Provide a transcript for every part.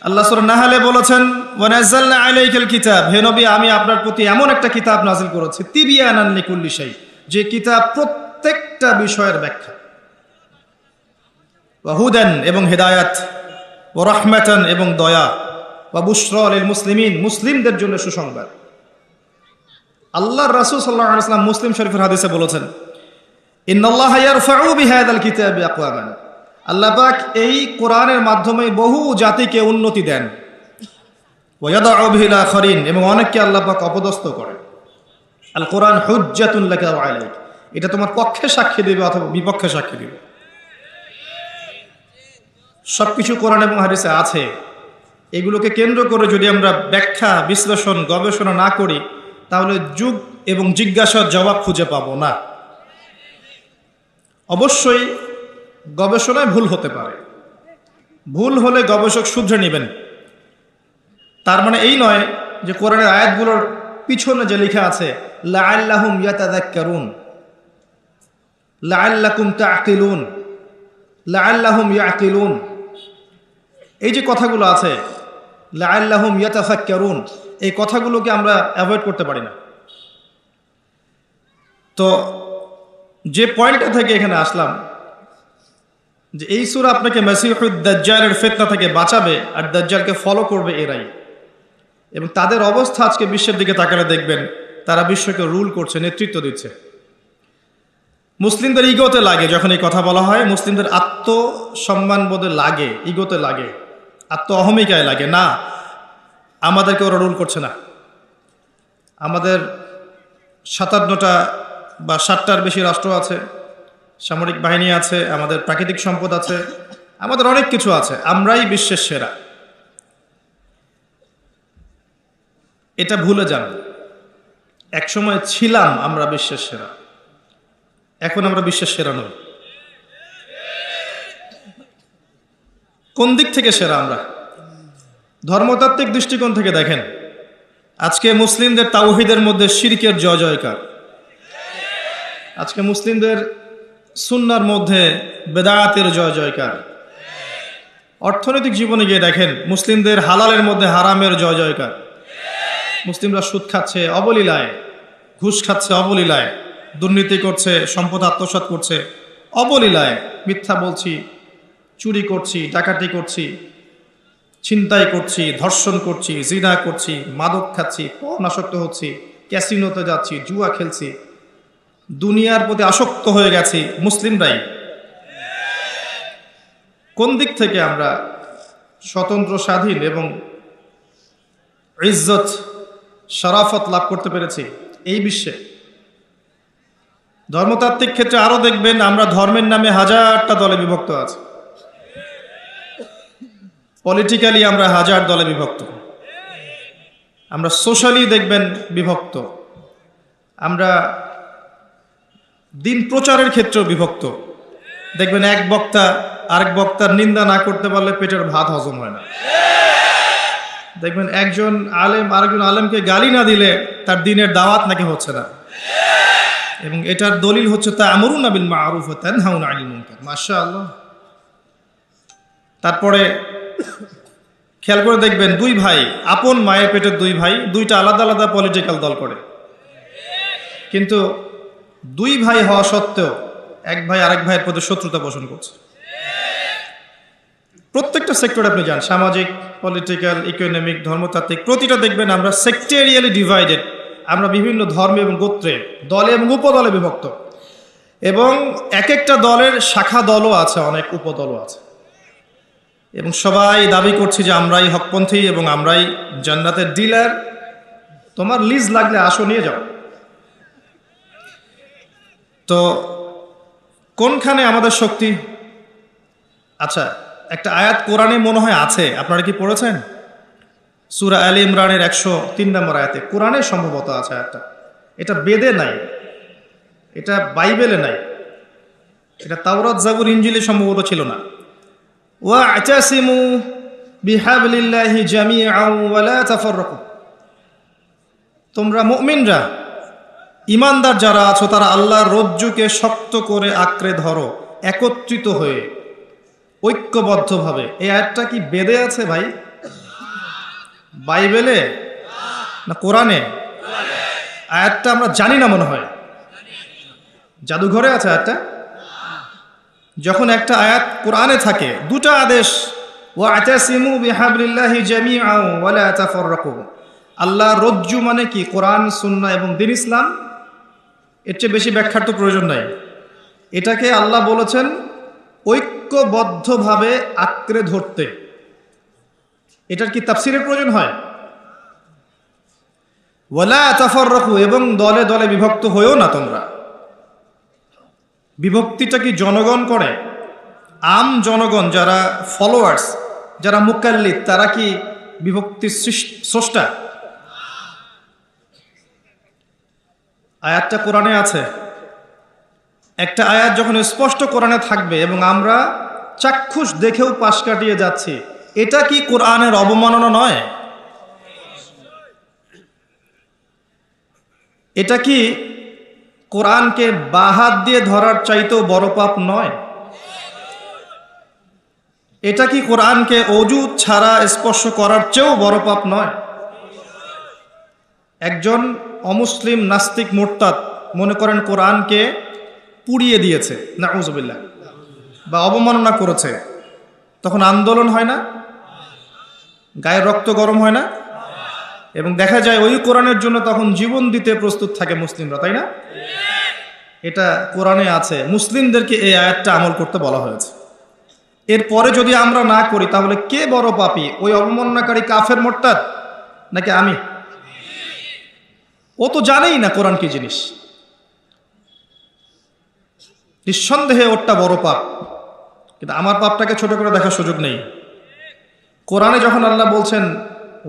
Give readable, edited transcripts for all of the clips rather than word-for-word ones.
আল্লাহ সূরা নাহলে বলেছেন, ওয়া নাযালনা আলাইকাল কিতাব, হে নবী আমি আপনার প্রতি এমন একটা কিতাব নাযিল করেছি, তিবিয়ানান লিকুল্লি শাই, যে কিতাব প্রত্যেকটা বিষয়ের ব্যাখ্যা, ওয়া হুদান এবং হেদায়াত, ওয়া রাহমাতান এবং দয়া, ওয়া বুশরা লিল মুসলিমিন মুসলিমদের জন্য সুসংবাদ। আল্লাহর রাসূল সাল্লাল্লাহু আলাইহি ওয়াসাল্লাম মুসলিম শরীফের হাদিসে বলেছেন, ইন্নাল্লাহা ইয়ারফাউ বিহাযাল কিতাবি আকওয়ামান, আল্লাহ পাক এই কোরআনের মাধ্যমে বহু জাতিকে উন্নতি দেন, ওয়া ইয়াদউ বিহিল আখারিন, এবং অনেককে আল্লাহ পাক অপদস্থ করেন। আল কোরআন হুজ্জাতুন লাকা ওয়া আলাইক, এটা তোমার পক্ষে সাক্ষী দেবে অথবা বিপক্ষে সাক্ষী দেবে। সবকিছু কোরআন এবং হাদিসে আছে। এগুলোকে কেন্দ্র করে যদি আমরা ব্যাখ্যা, বিশ্লেষণ, গবেষণা না করি, তাহলে যুগ এবং জিজ্ঞাসার জবাব খুঁজে পাবো না। অবশ্যই গবেষণায় ভুল হতে পারে, ভুল হলে গবেষক শুধরে নেবেন। তার মানে এই নয় যে কোরআনের আয়াতগুলোর পিছনে যে লেখা আছে লাআল্লাহুম ইয়াতাযাক্কারুন, লাআল্লাকুম তা'কিলুন, লাআল্লাহুম ইয়াকিলুন, এই যে কথাগুলো আছে লাআল্লাহুম ইয়াতাফাক্কারুন, এই কথাগুলোকে আমরা অ্যাভয়েড করতে পারি না। তো যে পয়েন্টটা থেকে এখানে আসলাম, যে এই সূরা আপনাকে মাসিহুদ দাজ্জালের ফিতনা থেকে বাঁচাবে, আর দাজ্জালকে ফলো করবে এরাই। এবং তাদের অবস্থা আজকে বিশ্বের দিকে তাকালে দেখবেন তারা বিশ্বকে রুল করছে, নেতৃত্ব দিচ্ছে। মুসলিমদের ইগোতে লাগে যখন এই কথা বলা হয়, মুসলিমদের আত্মসম্মান বোধে লাগে, ইগোতে লাগে, আত্ম অহমিকায় লাগে, না আমাদেরকে ওরা রুল করছে না। আমাদের 57টা বা 60টার বেশি রাষ্ট্র আছে, সামরিক বাহিনী আছে, আমাদের প্রাকৃতিক সম্পদ আছে, আমাদের অনেক কিছু আছে, আমরাই বিশ্বের সেরা। এটা ভুলে যান, একসময় ছিলাম আমরা বিশ্বের সেরা, এখন আমরা বিশ্বের সেরা নই। কোন দিক থেকে সেরা আমরা? ধর্মতাত্ত্বিক দৃষ্টিকোণ থেকে দেখেন, আজকে মুসলিমদের তাওহীদের মধ্যে শিরকের জয় জয়কার, আজকে মুসলিমদের সুন্নাহর মধ্যে বেদাতের জয় জয়কার। অর্থনৈতিক জীবনে গিয়ে দেখেন, মুসলিমদের হালালের মধ্যে হারামের জয় জয়কার। মুসলিমরা সুদ খাচ্ছে অবলীলায়, ঘুষ খাচ্ছে অবলীলায়, দুর্নীতি করছে, সম্পদ আত্মসাৎ করছে অবলীলায়, মিথ্যা বলছি, চুরি করছি, ডাকাতি করছি, ছিনতাই করছি, ধর্ষণ করছি, জিনা করছি, মাদক খাচ্ছি, পর্নাসক্ত হচ্ছি, ক্যাসিনোতে যাচ্ছি, জুয়া খেলছি, দুনিয়ার প্রতি আসক্ত হয়ে গেছি মুসলিমরাই। কোন দিক থেকে আমরা স্বতন্ত্র, স্বাধীন এবং ইজ্জত, শরাফত লাভ করতে পেরেছি এই বিশ্বে? ধর্মতাত্ত্বিক ক্ষেত্রে আরো দেখবেন আমরা ধর্মের নামে হাজারটা দলে বিভক্ত আছি। পলিটিক্যালি আমরা হাজার দলে বিভক্ত, আমরা সোশ্যালি দেখবেন বিভক্ত, আমরা দিন প্রচারের ক্ষেত্রেও বিভক্ত। দেখবেন এক বক্তা আরেক বক্তার নিন্দা না করতে পারলে পেটের ভাত হজম হয় না। দেখবেন একজন আলেম আরেকজন আলেমকে গালি না দিলে তার দিনের দাওয়াত নাকি হচ্ছে না। এবং এটার দলিল হচ্ছে তা'মুরুনা বিল মা'রুফ ওয়া তানহাউনা আনিল মুনকার। মাশাআল্লাহ। তারপরে খেয়াল করে দেখবেন দুই ভাই, আপন মায়ের পেটের দুই ভাই, দুইটা আলাদা আলাদা পলিটিক্যাল দল করে, কিন্তু দুই ভাই হওয়া সত্ত্বেও এক ভাই আরেক ভাইয়ের প্রতি শত্রুতা পোষণ করছে। প্রত্যেকটা সেক্টরে আপনি যান, সামাজিক, পলিটিক্যাল, ইকোনমিক, ধর্মতাত্ত্বিক, প্রতিটা দেখবেন আমরা সেক্টেরিয়ালি ডিভাইডেড। আমরা বিভিন্ন ধর্ম এবং গোত্রে, দলে এবং উপদলে বিভক্ত, এবং এক একটা দলের শাখা দলও আছে, অনেক উপদলও আছে, এবং সবাই দাবি করছি যে আমরাই হকপন্থী এবং আমরাই জান্নাতের ডিলার, তোমার লিজ লাগলে আসো নিয়ে যাও। তো কোনখানে আমাদের শক্তি? আচ্ছা, একটা আয়াত কোরআনে মনে হয় আছে, আপনারা কি পড়েছেন? সূরা আলে ইমরানের 103 নম্বর আয়াতে কোরআনে সম্ভবত আছে আয়াতটা। এটা বেদে নাই, এটা বাইবেলে নাই, এটা তাওরাত, জাবুর, ইনজিলে সম্ভবত ছিল না। ওয়া'তাসিমু বিহাবলিল্লাহি জামিআন ওয়া লা তাফাররাকু, তোমরা মুমিনরা, ইমানদার যারা আছো, তারা আল্লাহর রজ্জুকে শক্ত করে আঁকড়ে ধরো, একত্রিত হয়ে, ঐক্যবদ্ধভাবে। এই আয়াতটা কি বেদে আছে ভাই? বাইবেলে না কোরআনে? আয়াতটা আমরা জানি না মনে হয়, জাদুঘরে আছে আয়াতটা। যখন একটা আয়াত কোরআনে থাকে, দুটো আদেশ, ওয়া'তাসিমু বিহাবলিল্লাহি জামিআন ওয়া লা তাফাররাকু। আল্লাহ রজ্জু মানে কি? কোরআন, সুন্নাহ এবং দ্বীন ইসলাম। এর চেয়ে বেশি ব্যাখ্যার তো প্রয়োজন নাই। এটাকে আল্লাহ বলেছেন ঐক্যবদ্ধভাবে আঁকড়ে ধরতে। এটার কি তাফসীরের প্রয়োজন হয়? ওয়ালা তাফাররাকু, এবং দলে দলে বিভক্ত হয়েও না তোমরা। বিভক্তিটা কি জনগণ করে? আম জনগণ, যারা ফলোয়ার্স, যারা মুকাল্লিদ, তারা কি বিভক্তির স্রষ্টা? আয়াতটা কোরআনে আছে। একটা আয়াত যখন স্পষ্ট কোরআনে থাকবে এবং আমরা চাক্ষুষ দেখেও পাশ কাটিয়ে যাচ্ছি, এটা কি কোরআনের অবমাননা নয়? এটা কি কোরআনকে বাহাত দিয়ে ধরার চাইতেও বড় পাপ নয়? এটা কি কোরআনকে অজু ছাড়া স্পর্শ করার চেয়েও বড় পাপ নয়? একজন অমুসলিম নাস্তিক মুরতাদ মনে করেন কোরআনকে পুড়িয়ে দিয়েছে, নাউযুবিল্লাহ, বা অবমাননা করেছে, তখন আন্দোলন হয় না? গায়ের রক্ত গরম হয় না? এবং দেখা যায় ওই কোরআনের জন্য তখন জীবন দিতে প্রস্তুত থাকে মুসলিমরা, তাই না? এটা কোরআনে আছে। মুসলিমদেরকে এই আয়াতটা আমল করতে বলা হয়েছে। এরপরে যদি আমরা না করি, তাহলে কে বড় পাপী? ওই অবমাননাকারী কাফের মুরতাদ নাকি আমি? ও তো জানেই না কোরআন কি জিনিস। নিঃসন্দেহে ওরটা বড় পাপ, কিন্তু আমার পাপটাকে ছোট করে দেখার সুযোগ নেই। কোরআনে যখন আল্লাহ বলছেন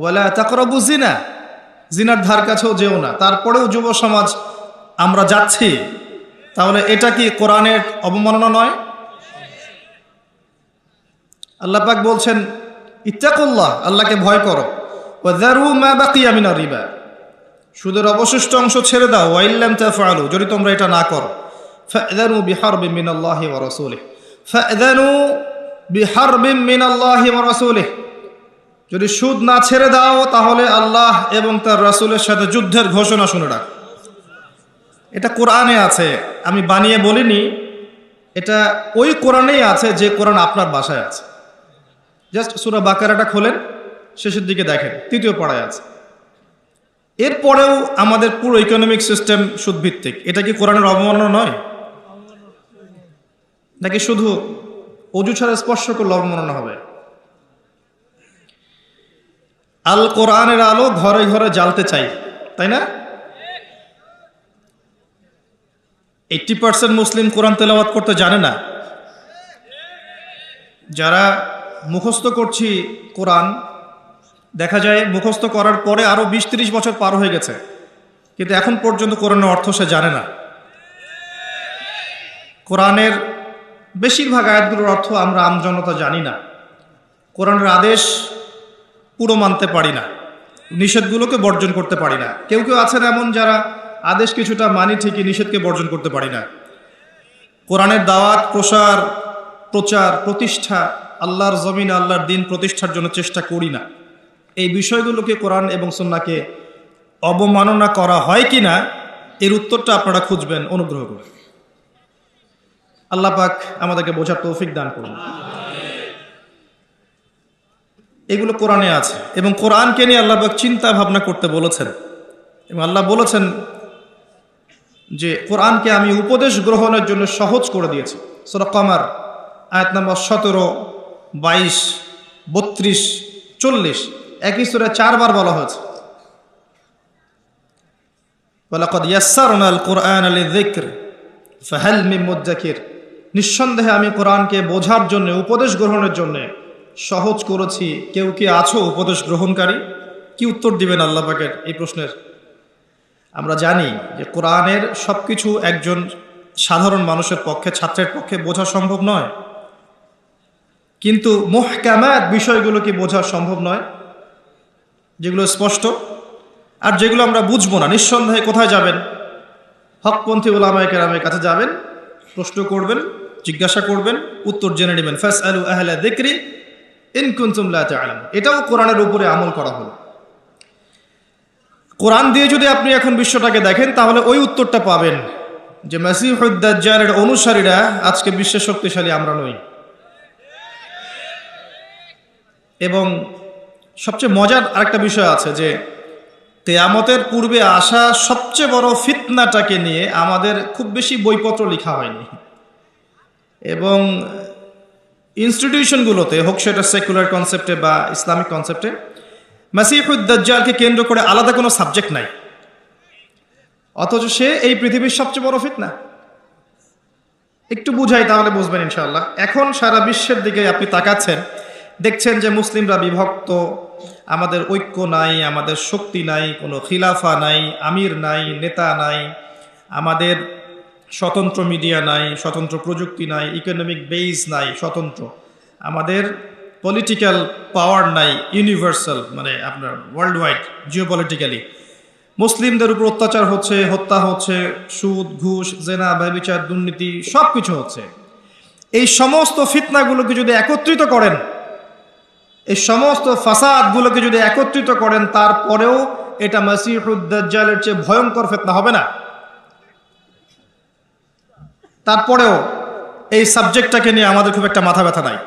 ওয়ালা তাকরাবু জিনা, জিনার ধার কাছেও যেও না, তারপরেও যুব সমাজ আমরা যাচ্ছি, তাহলে এটা কি কোরআনের অবমাননা নয়? আল্লাহ পাক বলছেন ইত্তাকুল্লাহ, আল্লাহকে ভয় করো, ওয়া যারু মা বাকিয়া মিনার রিবা, সুদের অবশিষ্ট অংশ ছেড়ে দাও, ওয়া ইল্লাম তাফআলু, যদি তোমরা এটা না করো, ফা'যানু বিহারবিন মিনাল্লাহি ওয়া রাসূলিহি, ফা'যানু বিহারবিন মিনাল্লাহি ওয়া রাসূলিহি, যদি সুদ না ছেড়ে দাও তাহলে আল্লাহ এবং তার রাসূলের সাথে যুদ্ধের ঘোষণা শুনে রাখ। এটা কোরআনে আছে, আমি বানিয়ে বলিনি, এটা ওই কোরআনেই আছে যে কোরআন আপনার বাসায় আছে। জাস্ট সূরা বাকারাটা খোলেন, শেষের দিকে দেখেন, ৩য় পাড়ায় আছে। এরপরেও আমাদের পুরো ইকোনমিক সিস্টেম সুদভিত্তিক। এটা কি কোরআনের অবমাননা নয়? নাকি শুধু অজু ছাড়া স্পর্শ করলে অবমাননা হবে? আল কোরআনের আলো ঘরে ঘরে জ্বালতে চাই, তাই না? 80% মুসলিম কোরআন তেলাওয়াত করতে জানে না। যারা মুখস্থ করছি কোরআন, দেখা যায় মুখস্থ করার পরে আরো 20-30 বছর পার হয়ে গেছে, কিন্তু এখন পর্যন্ত কোরআনের অর্থ সে জানে না। কোরআনের বেশিরভাগ আয়াতগুলোর অর্থ আমরা আমজনতা জানি না। কোরআনের আদেশ পুরো মানতে পারি না, নিষেধগুলোকে বর্জন করতে পারি না। কেউ কেউ আছেন এমন যারা আদেশ কিছুটা মানি ঠিকই, নিষেধকে বর্জন করতে পারি না। কোরআনের দাওয়াত, প্রচার, প্রতিষ্ঠা, আল্লাহর জমিনে আল্লাহর দিন প্রতিষ্ঠার জন্য চেষ্টা করি না। এই বিষয়গুলোকে কোরআন এবং সুন্নাহকে অবমাননা করা হয় কিনা, এর উত্তরটা আপনারা খুঁজবেন অনুগ্রহ করে। আল্লাহ পাক আমাদেরকে বোঝার তৌফিক দান করুন। এগুলো কোরআনে আছে এবং কোরআনকে নিয়ে আল্লাহ পাক চিন্তা ভাবনা করতে বলেছেন। এবং আল্লাহ বলেছেন যে কোরআনকে আমি উপদেশ গ্রহণের জন্য সহজ করে দিয়েছি। সূরা কমার আয়াত নম্বর 17, 22, 32, 40 একই সূরায় 4 বার বলা হয়েছে। ওয়ালাকাদ ইয়াসসারনাল কুরআনা লিযিকর ফাহাল মিন মুদ্দাকির, নিঃসন্দেহে আমি কোরআনকে বোঝার জন্য, উপদেশ গ্রহণের জন্য সহজ করেছি, কেউ কি আছো উপদেশ গ্রহণকারী? কি উত্তর দিবেন আল্লাহ পাকের এই প্রশ্নের? আমরা জানি যে কোরআনের সবকিছু একজন সাধারণ মানুষের পক্ষে, ছাত্রের পক্ষে বোঝা সম্ভব নয়, কিন্তু মুহকামাত বিষয়গুলো কি বোঝা সম্ভব নয়, যেগুলো স্পষ্ট। আর যেগুলো আমরা বুঝবো না, নিঃসন্দেহে কোথায় যাবেন? হকপন্থী উলামায়ে কেরামের কাছে যাবেন, প্রশ্ন করবেন, জিজ্ঞাসা করবেন, উত্তর জেনে নেবেন। ফাসআলু আহলা যিকরি ইন কুনতুম লা তা'লামুন। এটাও কোরআনের উপরে আমল করা হলো। কোরআন দিয়ে যদি আপনি এখন বিশ্বটাকে দেখেন তাহলে ওই উত্তরটা পাবেন যে মাসিহুদ দাজ্জালের অনুসারীরা আজকে বিশ্বের শক্তিশালী আমরা নই। এবং সবচেয়ে মজার আরেকটা বিষয় আছে যে কিয়ামতের পূর্বে আসা সবচেয়ে বড় ফিতনাটাকে নিয়ে আমাদের খুব বেশি বইপত্র লেখা হয়নি, এবং ইনস্টিটিউশনগুলোতে হোক সেটা সেকুলার কনসেপ্টে বা ইসলামিক কনসেপ্টে মাসিহুদ দাজ্জালকে কেন্দ্র করে আলাদা কোনো সাবজেক্ট নাই, অথচ সে এই পৃথিবীর সবচেয়ে বড় ফিতনা। একটু বুঝাই তাহলে বুঝবেন ইনশাআল্লাহ। এখন সারা বিশ্বের দিকে আপনি তাকাচ্ছেন, দেখছেন যে মুসলিমরা বিভক্ত, আমাদের ঐক্য নাই, আমাদের শক্তি নাই, কোনো খিলাফা নাই, আমির নাই, নেতা নাই, আমাদের স্বতন্ত্র মিডিয়া নাই, স্বতন্ত্র প্রযুক্তি নাই, ইকোনমিক বেস নাই স্বতন্ত্র, আমাদের পলিটিক্যাল পাওয়ার নাই ইউনিভার্সাল, মানে আপনার ওয়ার্ল্ড ওয়াইড জিওপলিটিক্যালি মুসলিমদের উপর অত্যাচার হচ্ছে, হত্যা হচ্ছে, সুদ ঘুষ জেনা ব্যভিচার দুর্নীতি সব কিছু হচ্ছে। এই সমস্ত ফিতনাগুলোকে যদি একত্রিত করেন, এই সমস্ত ফাসাদগুলোকে যদি একত্রিত করেন, তারপরেও এটা মাসিহুদ দাজ্জালের চেয়ে ভয়ঙ্কর ফিতনা হবে না? তারপরেও এই সাবজেক্টটাকে নিয়ে আমাদের খুব একটা মাথা ব্যথা নাই।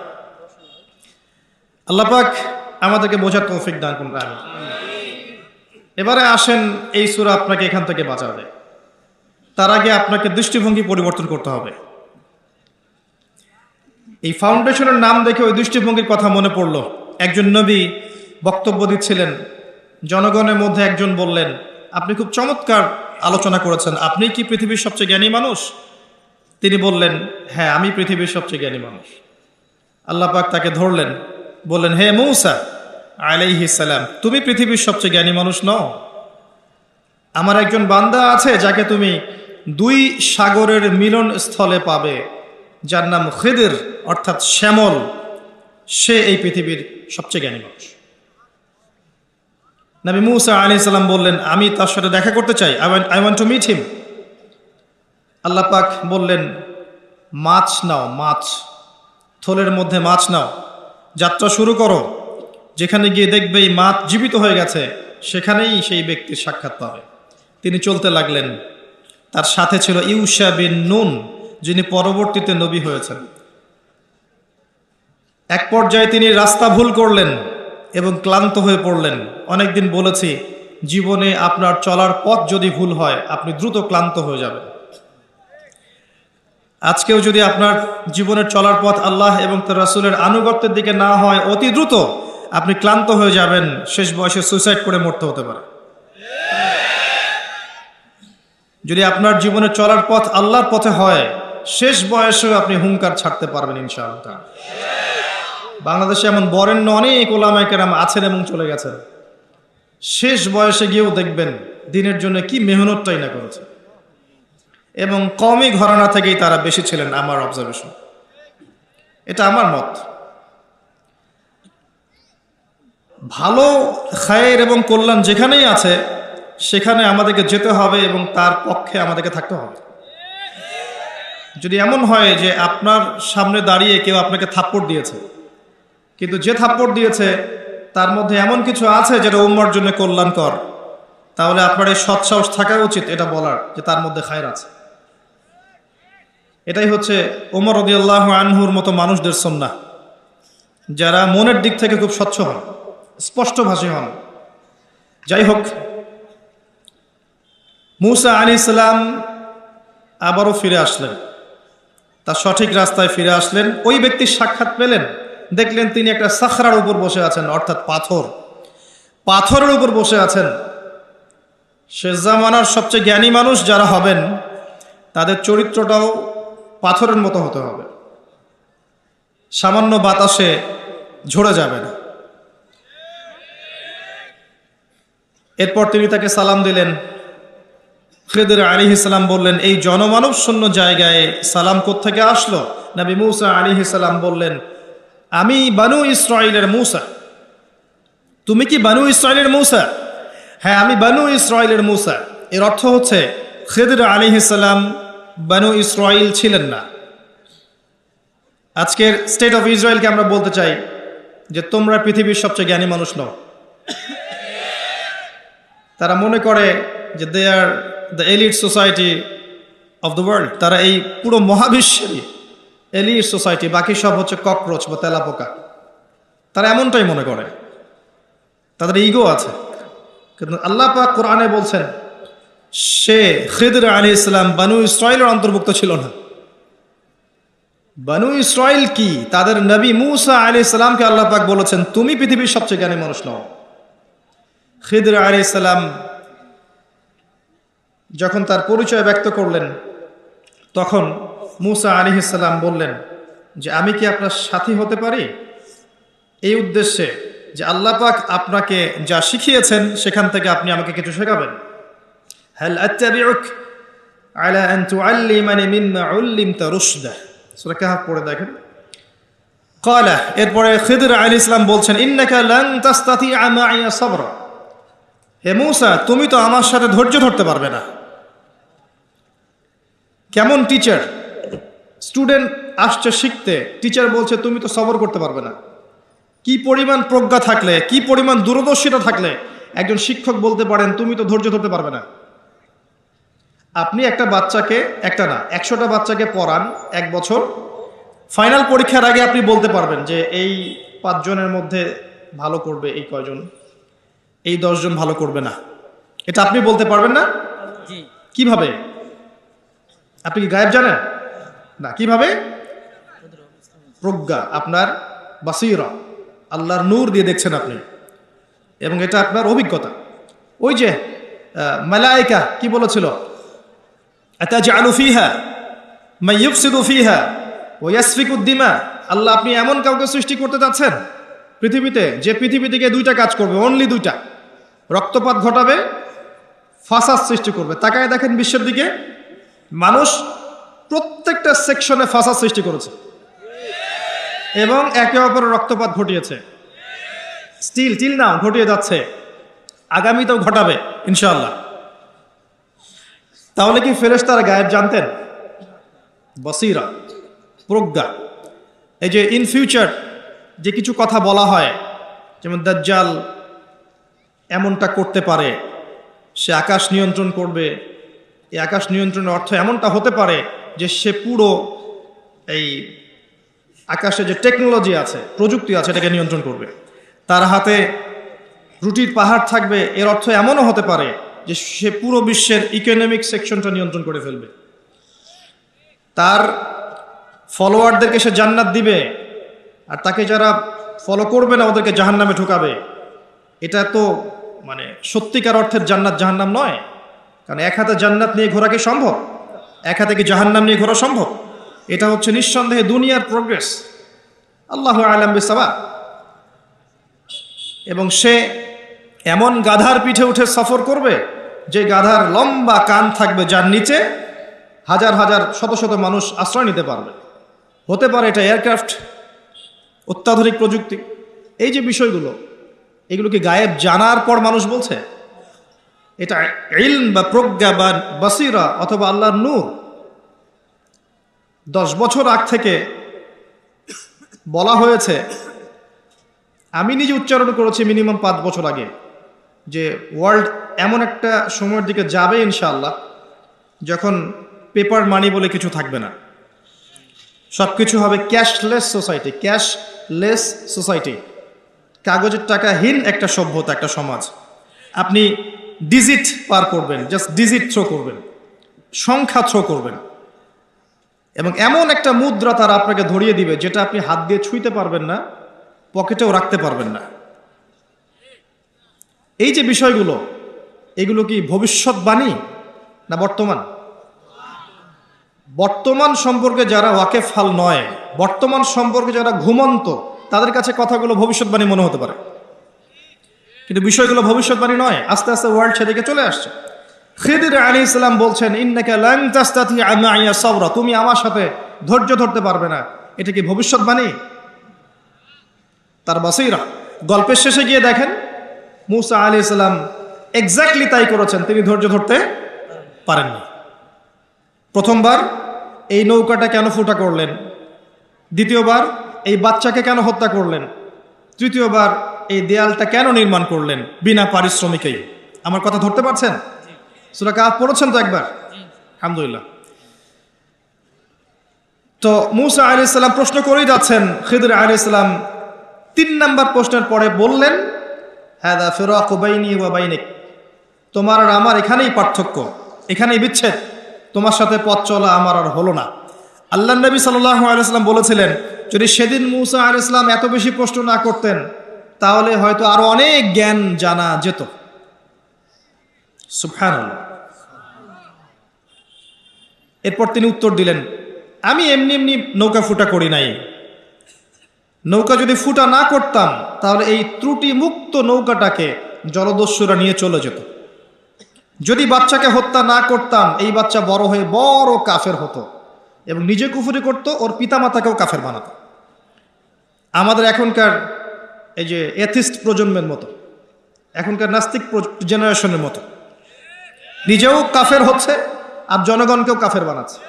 আল্লাহ পাক আমাদেরকে বোঝার তৌফিক দান করুন। আমিন। এবারে আসেন, এই সূরা আপনাকে এখান থেকে বাঁচাবে। তার আগে আপনাকে দৃষ্টিভঙ্গি পরিবর্তন করতে হবে। এই ফাউন্ডেশনের নাম দেখে ওই দৃষ্টিভঙ্গির কথা মনে পড়ল। একজন নবী বক্তব্য দিচ্ছিলেন, জনগণের মধ্যে একজন বললেন, আপনি খুব চমৎকার আলোচনা করেছেন, আপনি কি পৃথিবীর সবচেয়ে জ্ঞানী মানুষ? তিনি বললেন, হ্যাঁ আমি পৃথিবীর সবচেয়ে জ্ঞানী মানুষ। আল্লাহ পাক তাকে ধরলেন, বললেন, হে মূসা আলাইহিস সালাম, তুমি পৃথিবীর সবচেয়ে জ্ঞানী মানুষ নও। আমার একজন বান্দা আছে যাকে তুমি দুই সাগরের মিলন স্থলে পাবে, যার নাম খিদির অর্থাৎ শ্যামল, সে এই পৃথিবীর সবচেয়ে জ্ঞানী মানুষ। নবী মূসা আলাইহিস সালাম বললেন, আমি তার সাথে দেখা করতে চাই, I want to meet him. আল্লাহ পাক বললেন, মাছ নাও, মাছ, থলের মধ্যে মাছ নাও, যাত্রা শুরু করো। যেখানে গিয়ে দেখবে এই মাছ জীবিত হয়ে গেছে, সেখানেই সেই ব্যক্তির সাক্ষাৎ পাবে। তিনি চলতে লাগলেন। তার সাথে ছিল ইউশা বিন নুন, যিনি পরবর্তীতে নবী হয়েছেন। এক পর্যায়ে তিনি রাস্তা ভুল করলেন এবং ক্লান্ত হয়ে পড়লেন। অনেকদিন বলেছি, জীবনে আপনার চলার পথ যদি ভুল হয়, আপনি দ্রুত ক্লান্ত হয়ে যাবেন। আজকেও যদি আপনার জীবনের চলার পথ আল্লাহ এবং তার রাসূলের আনুগত্যের দিকে না হয়, অতি দ্রুত আপনি ক্লান্ত হয়ে যাবেন, শেষ বয়সে সুইসাইড করে মরতে হতে পারে। যদি আপনার জীবনের চলার পথ আল্লাহর পথে হয়, শেষ বয়সেও আপনি হুঙ্কার ছাড়তে পারবেন ইনশাআল্লাহ। বাংলাদেশে এমন বরেণ্য অনেক ওলামায়ে কেরাম আছেন এবং চলে গেছেন, শেষ বয়সে গিয়েও দেখবেন দিনের জন্য কি মেহনতটাই না করেছে, এবং কমই ঘরানা থেকেই তারা বেশি ছিলেন, আমার অবজারভেশন, এটা আমার মত। ভালো খায়ের এবং কল্যাণ যেখানেই আছে সেখানে আমাদেরকে যেতে হবে এবং তার পক্ষে আমাদেরকে থাকতে হবে। যদি এমন হয় যে আপনার সামনে দাঁড়িয়ে কেউ আপনাকে থাপ্পড় দিয়েছে, কিন্তু যে থাপ্পড় দিয়েছে তার মধ্যে এমন কিছু আছে যেটা উম্মার জন্য কল্যাণকর, তাহলে আপনার এই সৎসাহস থাকা উচিত এটা বলার যে তার মধ্যে খায়ের আছে। এটাই হচ্ছে ওমর রাদিয়াল্লাহু আনহুর মতো মানুষদের সুন্নাহ, যারা মনের দিক থেকে খুব স্বচ্ছ হন, স্পষ্টভাষী হন। যাই হোক, মূসা আলাইহিস সালাম আবারও ফিরে আসলেন, তার সঠিক রাস্তায় ফিরে আসলেন। ওই ব্যক্তির সাক্ষাৎ পেলেন, দেখলেন তিনি একটা সাখরার উপর বসে আছেন, অর্থাৎ পাথরের উপর বসে আছেন। শেষ জামানার সবচেয়ে জ্ঞানী মানুষ যারা হবেন, তাদের চরিত্রটাও পাথরের মতো হতে হবে, সামান্য বাতাসে ঝরে যাবে না। এরপর তিনি তাকে সালাম দিলেন। খিদির আলাইহিস সালাম বললেন, এই জনমানব শূন্য জায়গায় সালাম কোত্থেকে আসলো? নবী মূসা আলাইহিস সালাম বললেন, আমি বানু ইসরাইলের মূসা। তুমি কি বানু ইসরাইলের মূসা? হ্যাঁ, আমি বানু ইসরাইলের মূসা। এর অর্থ হচ্ছে খিদির আলাইহিস সালাম বানু ইসরাইল ছিলেন না। আজকের স্টেট অফ ইসরায়েলকে আমরা বলতে চাই যে তোমরা পৃথিবীর সবচেয়ে জ্ঞানী মানুষ নও। তারা মনে করে যে they are the elite society of the world, তারা এই পুরো মহাবিশ্বেরই এলিট সোসাইটি, বাকি সব হচ্ছে ককরোচ বা তেলাপোকা। তারা এমনটাই মনে করে, তাদের ইগো আছে। কিন্তু আল্লাহ পাক কোরআনে বলছেন সে খিদর আলাইহিস সালাম বানু ইসরাইলের অন্তর্ভুক্ত ছিল না। বানু ইসরাইল কি? তাদের নবী মূসা আলাইহিস সালামকে আল্লাহ পাক বলেছেন তুমি পৃথিবীর সবচেয়ে জ্ঞানী মানুষ নও। খিদর আলাইহিস সালাম যখন তার পরিচয় ব্যক্ত করলেন, তখন মূসা আলাইহিস সালাম বললেন যে আমি কি আপনার সাথী হতে পারি, এই উদ্দেশ্যে যে আল্লাহ পাক আপনাকে যা শিখিয়েছেন সেখান থেকে আপনি আমাকে কিছু শেখাবেন। হাল আত্তাবিউক আলা আন তুআল্লিমানি মিম্মা উল্লিমতা রুশদা, সূরা কাহফ পড়ে দেখেন। ক্বালা, এরপরে খিদর আলাইহিস সালাম বলছেন ইন্নাকা লান তাসতাতিআ মাইয়া সাবরা, হে মূসা তুমি তো আমার সাথে ধৈর্য ধরতে পারবে না। কেমন টিচার, স্টুডেন্ট আসছে শিখতে, টিচার বলছে তুমি তো সবর করতে পারবে না। কি পরিমাণ প্রজ্ঞা থাকলে, কি পরিমাণ দূরদর্শিতা থাকলে একজন শিক্ষক বলতে পারেন তুমি তো ধৈর্য ধরতে পারবে না। আপনি একটা বাচ্চাকে, একটা না 100টা বাচ্চাকে পড়ান 1 বছর, ফাইনাল পরীক্ষার আগে আপনি বলতে পারবেন যে এই 5 জনের মধ্যে ভালো করবে এই কয়জন, এই 10 জন ভালো করবে না, এটা আপনি বলতে পারবেন না। কিভাবে? আপনি কি গায়েব জানেন না? কিভাবে? প্রজ্ঞা, আপনার বাসীরা, আল্লাহর নূর দিয়ে দেখছেন আপনি, এবং এটা আপনার অভিজ্ঞতা। ওই যে মালায়েকা কি বলেছিল, আতাজআলু ফিহা মান ইউফসিদু ফিহা ওয়া ইয়াসফিকু দিমা, আল্লাহ আপনি এমন কাউকে সৃষ্টি করতে যাচ্ছেন পৃথিবীতে যে পৃথিবী থেকে 2টা কাজ করবে, অনলি 2টা, রক্তপাত ঘটাবে, ফাসাদ সৃষ্টি করবে। তাকায় দেখেন বিশ্বের দিকে, মানুষ প্রত্যেকটা সেকশনে ফাসাদ সৃষ্টি করেছে এবং একে অপরের রক্তপাত ঘটিয়েছে। টিল নাও ঘটিয়ে যাচ্ছে, আগামীতেও ঘটাবে ইনশাআল্লাহ। তাহলে কি ফেরেশতারা গায়েব জানতেন? বসিরা, প্রজ্ঞা। এই যে ইন ফিউচার যে কিছু কথা বলা হয়, যেমন দাজ্জাল এমনটা করতে পারে, সে আকাশ নিয়ন্ত্রণ করবে, এই আকাশ নিয়ন্ত্রণের অর্থ এমনটা হতে পারে যে সে পুরো এই আকাশে যে টেকনোলজি আছে, প্রযুক্তি আছে, এটাকে নিয়ন্ত্রণ করবে। তার হাতে রুটির পাহাড় থাকবে, এর অর্থ এমনও হতে পারে যে সে পুরো বিশ্বের ইকোনমিক সেকশনটা নিয়ন্ত্রণ করে ফেলবে। তার ফলোয়ারদেরকে সে জান্নাত দিবে, আর তাকে যারা ফলো করবে না ওদেরকে জাহান্নামে ঢুকাবে। এটা তো মানে সত্যিকার অর্থের জান্নাত জাহান্নাম নয়, কারণ এক হাতে জান্নাত নিয়ে ঘোরা কি সম্ভব? এক হাতে কি জাহান্নাম নিয়ে ঘোরা সম্ভব? এটা হচ্ছে নিঃসন্দেহে দুনিয়ার প্রোগ্রেস, আল্লাহু আ'লাম বিসসাওয়াব। এবং সে এমন গাধার পিঠে উঠে সফর করবে যে গাধার লম্বা কান থাকবে, যার নিচে হাজার হাজার শত শত মানুষ আশ্রয় নিতে পারবে। হতে পারে এটা এয়ারক্রাফট, অত্যাধুনিক প্রযুক্তি। এই যে বিষয়গুলো, এগুলো কি গায়েব জানার পর মানুষ বলছে? এটা ইলম বা প্রজ্ঞা বা বাসিরা অথবা আল্লাহর নূর। 10 বছর আগ থেকে বলা হয়েছে, আমি নিজে উচ্চারণ করেছি মিনিমাম 5 বছর আগে, যে ওয়ার্ল্ড এমন একটা সময়ের দিকে যাবে ইনশাআল্লাহ যখন পেপার মানি বলে কিছু থাকবে না, সব কিছু হবে ক্যাশলেস সোসাইটি। ক্যাশলেস সোসাইটি, কাগজের টাকাহীন একটা সভ্যতা, একটা সমাজ। আপনি ডিজিট পার করবেন, জাস্ট ডিজিট থ্রো করবেন, সংখ্যা থ্রো করবেন, এবং এমন একটা মুদ্রা তারা আপনাকে ধরিয়ে দিবে যেটা আপনি হাত দিয়ে ছুঁইতে পারবেন না, পকেটেও রাখতে পারবেন না। এই যে বিষয়গুলো, এগুলো কি ভবিষ্যৎবাণী না বর্তমান? বর্তমান সম্পর্কে যারা ওয়াকেফহাল নয়, বর্তমান সম্পর্কে যারা ঘুমন্ত, তাদের কাছে কথাগুলো ভবিষ্যৎবাণী মনে হতে পারে, কিন্তু বিষয়গুলো ভবিষ্যৎবাণী নয়। আস্তে আস্তে ওয়ার্ল্ড সেদিকে চলে আসছে। খিদির আলাইহিস সালাম বলছেন ইন্নাকা লান তাসতাতিআ মাইয়া সাবরা, তুমি আমার সাথে ধৈর্য ধরতে পারবে না। এটা কি ভবিষ্যৎবাণী? তার বাসীরা। গল্পের শেষে গিয়ে দেখেন মূসা আলাইহিস সালাম এক্স্যাক্টলি তাই করেছেন, তিনি ধৈর্য ধরতে পারেননি। প্রথমবার এই নৌকাটা কেন ফুটা করলেন, দ্বিতীয়বার এই বাচ্চাকে কেন হত্যা করলেন, তৃতীয়বার এই দেয়ালটা কেন নির্মাণ করলেন বিনা পারিশ্রমিকেই? আমার কথা ধরতে পারছেন? সূরা কাহফ পড়েছেন তো একবার? আলহামদুলিল্লাহ। তো মূসা আলাইহিস সালাম প্রশ্ন করেই যাচ্ছেন, খিদর আলাইহিস সালাম 3 নাম্বার প্রশ্নের পরে বললেন, হাদা ফিরাকু বাইনি ওয়া বাইনিক, তোমার আর আমার এখানেই পার্থক্য, এখানেই বিচ্ছেদ, তোমার সাথে পথ চলা আমার আর হলো না। আল্লাহ নবী সাল্লাল্লাহু আলাইহি ওয়াসাল্লাম বলেছিলেন, যদি সেদিন মূসা আলাইহিস সালাম এত বেশি প্রশ্ন না করতেন তাহলে হয়তো আরো অনেক জ্ঞান জানা যেত। সুবহানাল্লাহ। এরপর তিনি উত্তর দিলেন, আমি এমনি এমনি নৌকা ফুটা করি নাই। নৌকা যদি ফুটা না করতাম তাহলে এই ত্রুটি মুক্ত নৌকাটাকে জলদস্যুরা নিয়ে চলে যেত। যদি বাচ্চাকে হত্যা না করতাম এই বাচ্চা বড় হয়ে বড় কাফের হতো এবং নিজে কুফরি করত, ওর পিতামাতাকেও কাফের বানাতো। আমাদের এখনকার এই যে এথিস্ট প্রজন্মের মতো, এখনকার নাস্তিক জেনারেশনের মতো, নিজেও কাফের হচ্ছে আর জনগণকেও কাফের বানাচ্ছে।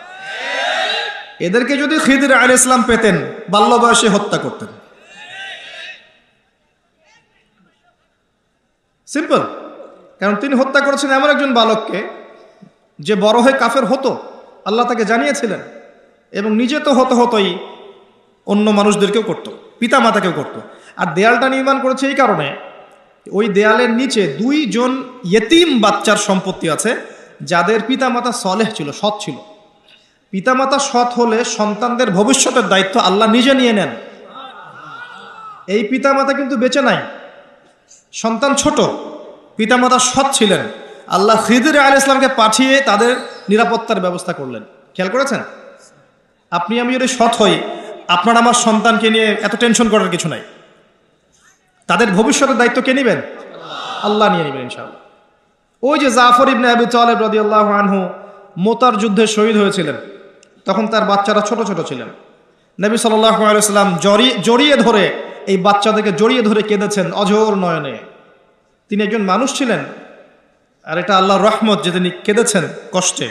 এদেরকে যদি খিদর আলাইহিস সালাম পেতেন বাল্য বয়সে হত্যা করতেন। সিম্পল। কারণ তিনি হত্যা করেছেন এমন একজন বালককে যে বড় হয়ে কাফের হতো, আল্লাহ তাকে জানিয়েছিলেন, এবং নিজে তো হতোই, অন্য মানুষদেরকেও করত, পিতা মাতাকেও করত। আর দেয়ালটা নির্মাণ করেছে এই কারণে, ওই দেয়ালের নিচে 2 জন ইয়েতিম বাচ্চার সম্পত্তি আছে যাদের পিতামাতা সলেহ ছিল, সৎ ছিল। পিতামাতা সৎ হলে সন্তানদের ভবিষ্যতের দায়িত্ব আল্লাহ নিজে নিয়ে নেন। এই পিতামাতা কিন্তু বেঁচে নাই, সন্তান ছোট, পিতামাতা সৎ ছিলেন, আল্লাহ খিদর আলাইহিস সালামকে পাঠিয়ে তাদের নিরাপত্তার ব্যবস্থা করলেন। খেয়াল করেছেন? আপনি আমি যদি সৎ হই, আপনার আমার সন্তানকে নিয়ে এত টেনশন করার কিছু নাই। তাদের ভবিষ্যতের দায়িত্ব কে নেবেন? আল্লাহ নিয়ে নেবেন ইনশাআল্লাহ। ওই যে জাফর ইবনে আবি তালিব রাদিয়াল্লাহু আনহু মোতার যুদ্ধে শহীদ হয়েছিলেন, তখন তার বাচ্চারা ছোট ছোট ছিলেন। নবী সাল্লাল্লাহু আলাইহি ওয়াসাল্লাম জড়িয়ে ধরে, এই বাচ্চাদেরকে জড়িয়ে ধরে কেঁদেছেন অঝোর নয়নে। তিনি একজন মানুষ ছিলেন, আর এটা আল্লাহর রহমত যে তিনি কেঁদেছেন কষ্টে।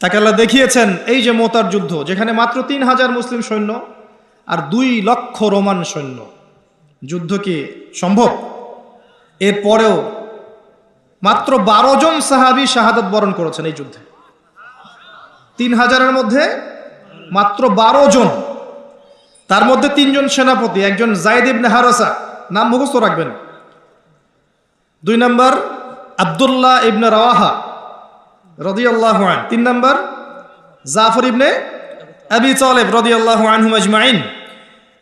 তাকে আল্লাহ দেখিয়েছেন এই যে মোতার যুদ্ধ, যেখানে মাত্র 3000 মুসলিম সৈন্য আর 2 লক্ষ রোমান সৈন্য, যুদ্ধ কি সম্ভব? এরপরেও মাত্র 12 জন সাহাবী শাহাদাত বরণ করেছেন এই যুদ্ধে। 3000-এর মধ্যে মাত্র 12 জন, তার মধ্যে 3 জন সেনাপতি, একজন যায়েদ ইবনে হারেসা, নাম মুখস্থ রাখবেন। 2 নম্বর আব্দুল্লাহ ইবনে রাওয়াহা রাদিয়াল্লাহু আনহু, 3 নম্বর জাফর ইবনে আবি তালিব রাদিয়াল্লাহু আনহুম আজমাইন।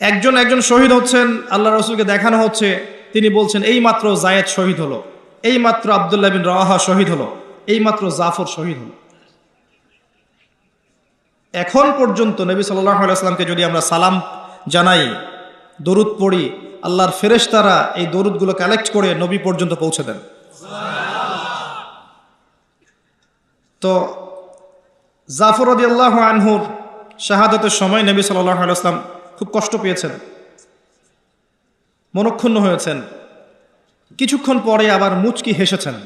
একজন শহীদ হচ্ছেন, আল্লাহ রাসূলকে দেখানো হচ্ছে, তিনি বলছেন এই মাত্র যায়েদ শহীদ হলো, এই মাত্র আব্দুল্লাহ বিন রাওয়াহা শহীদ হলো, এই মাত্র জাফর শহীদ হলো। এখন পর্যন্ত নবী সাল্লাল্লাহু আলাইহি ওয়াসাল্লামকে যদি আমরা সালাম জানাই, দরুদ পড়ি, আল্লাহর ফেরেশতারা এই দরুদগুলো কালেক্ট করে নবী পর্যন্ত পৌঁছে দেন। তো জাফর রাদিয়াল্লাহু আনহুর শাহাদাতের সময় নবী সাল্লাল্লাহু আলাইহি ওয়াসাল্লাম খুব কষ্ট পেয়েছেন, মনক্ষুণ্ণ হয়েছেন। কিছুক্ষণ পরে আবার মুচকি হেসেছেন।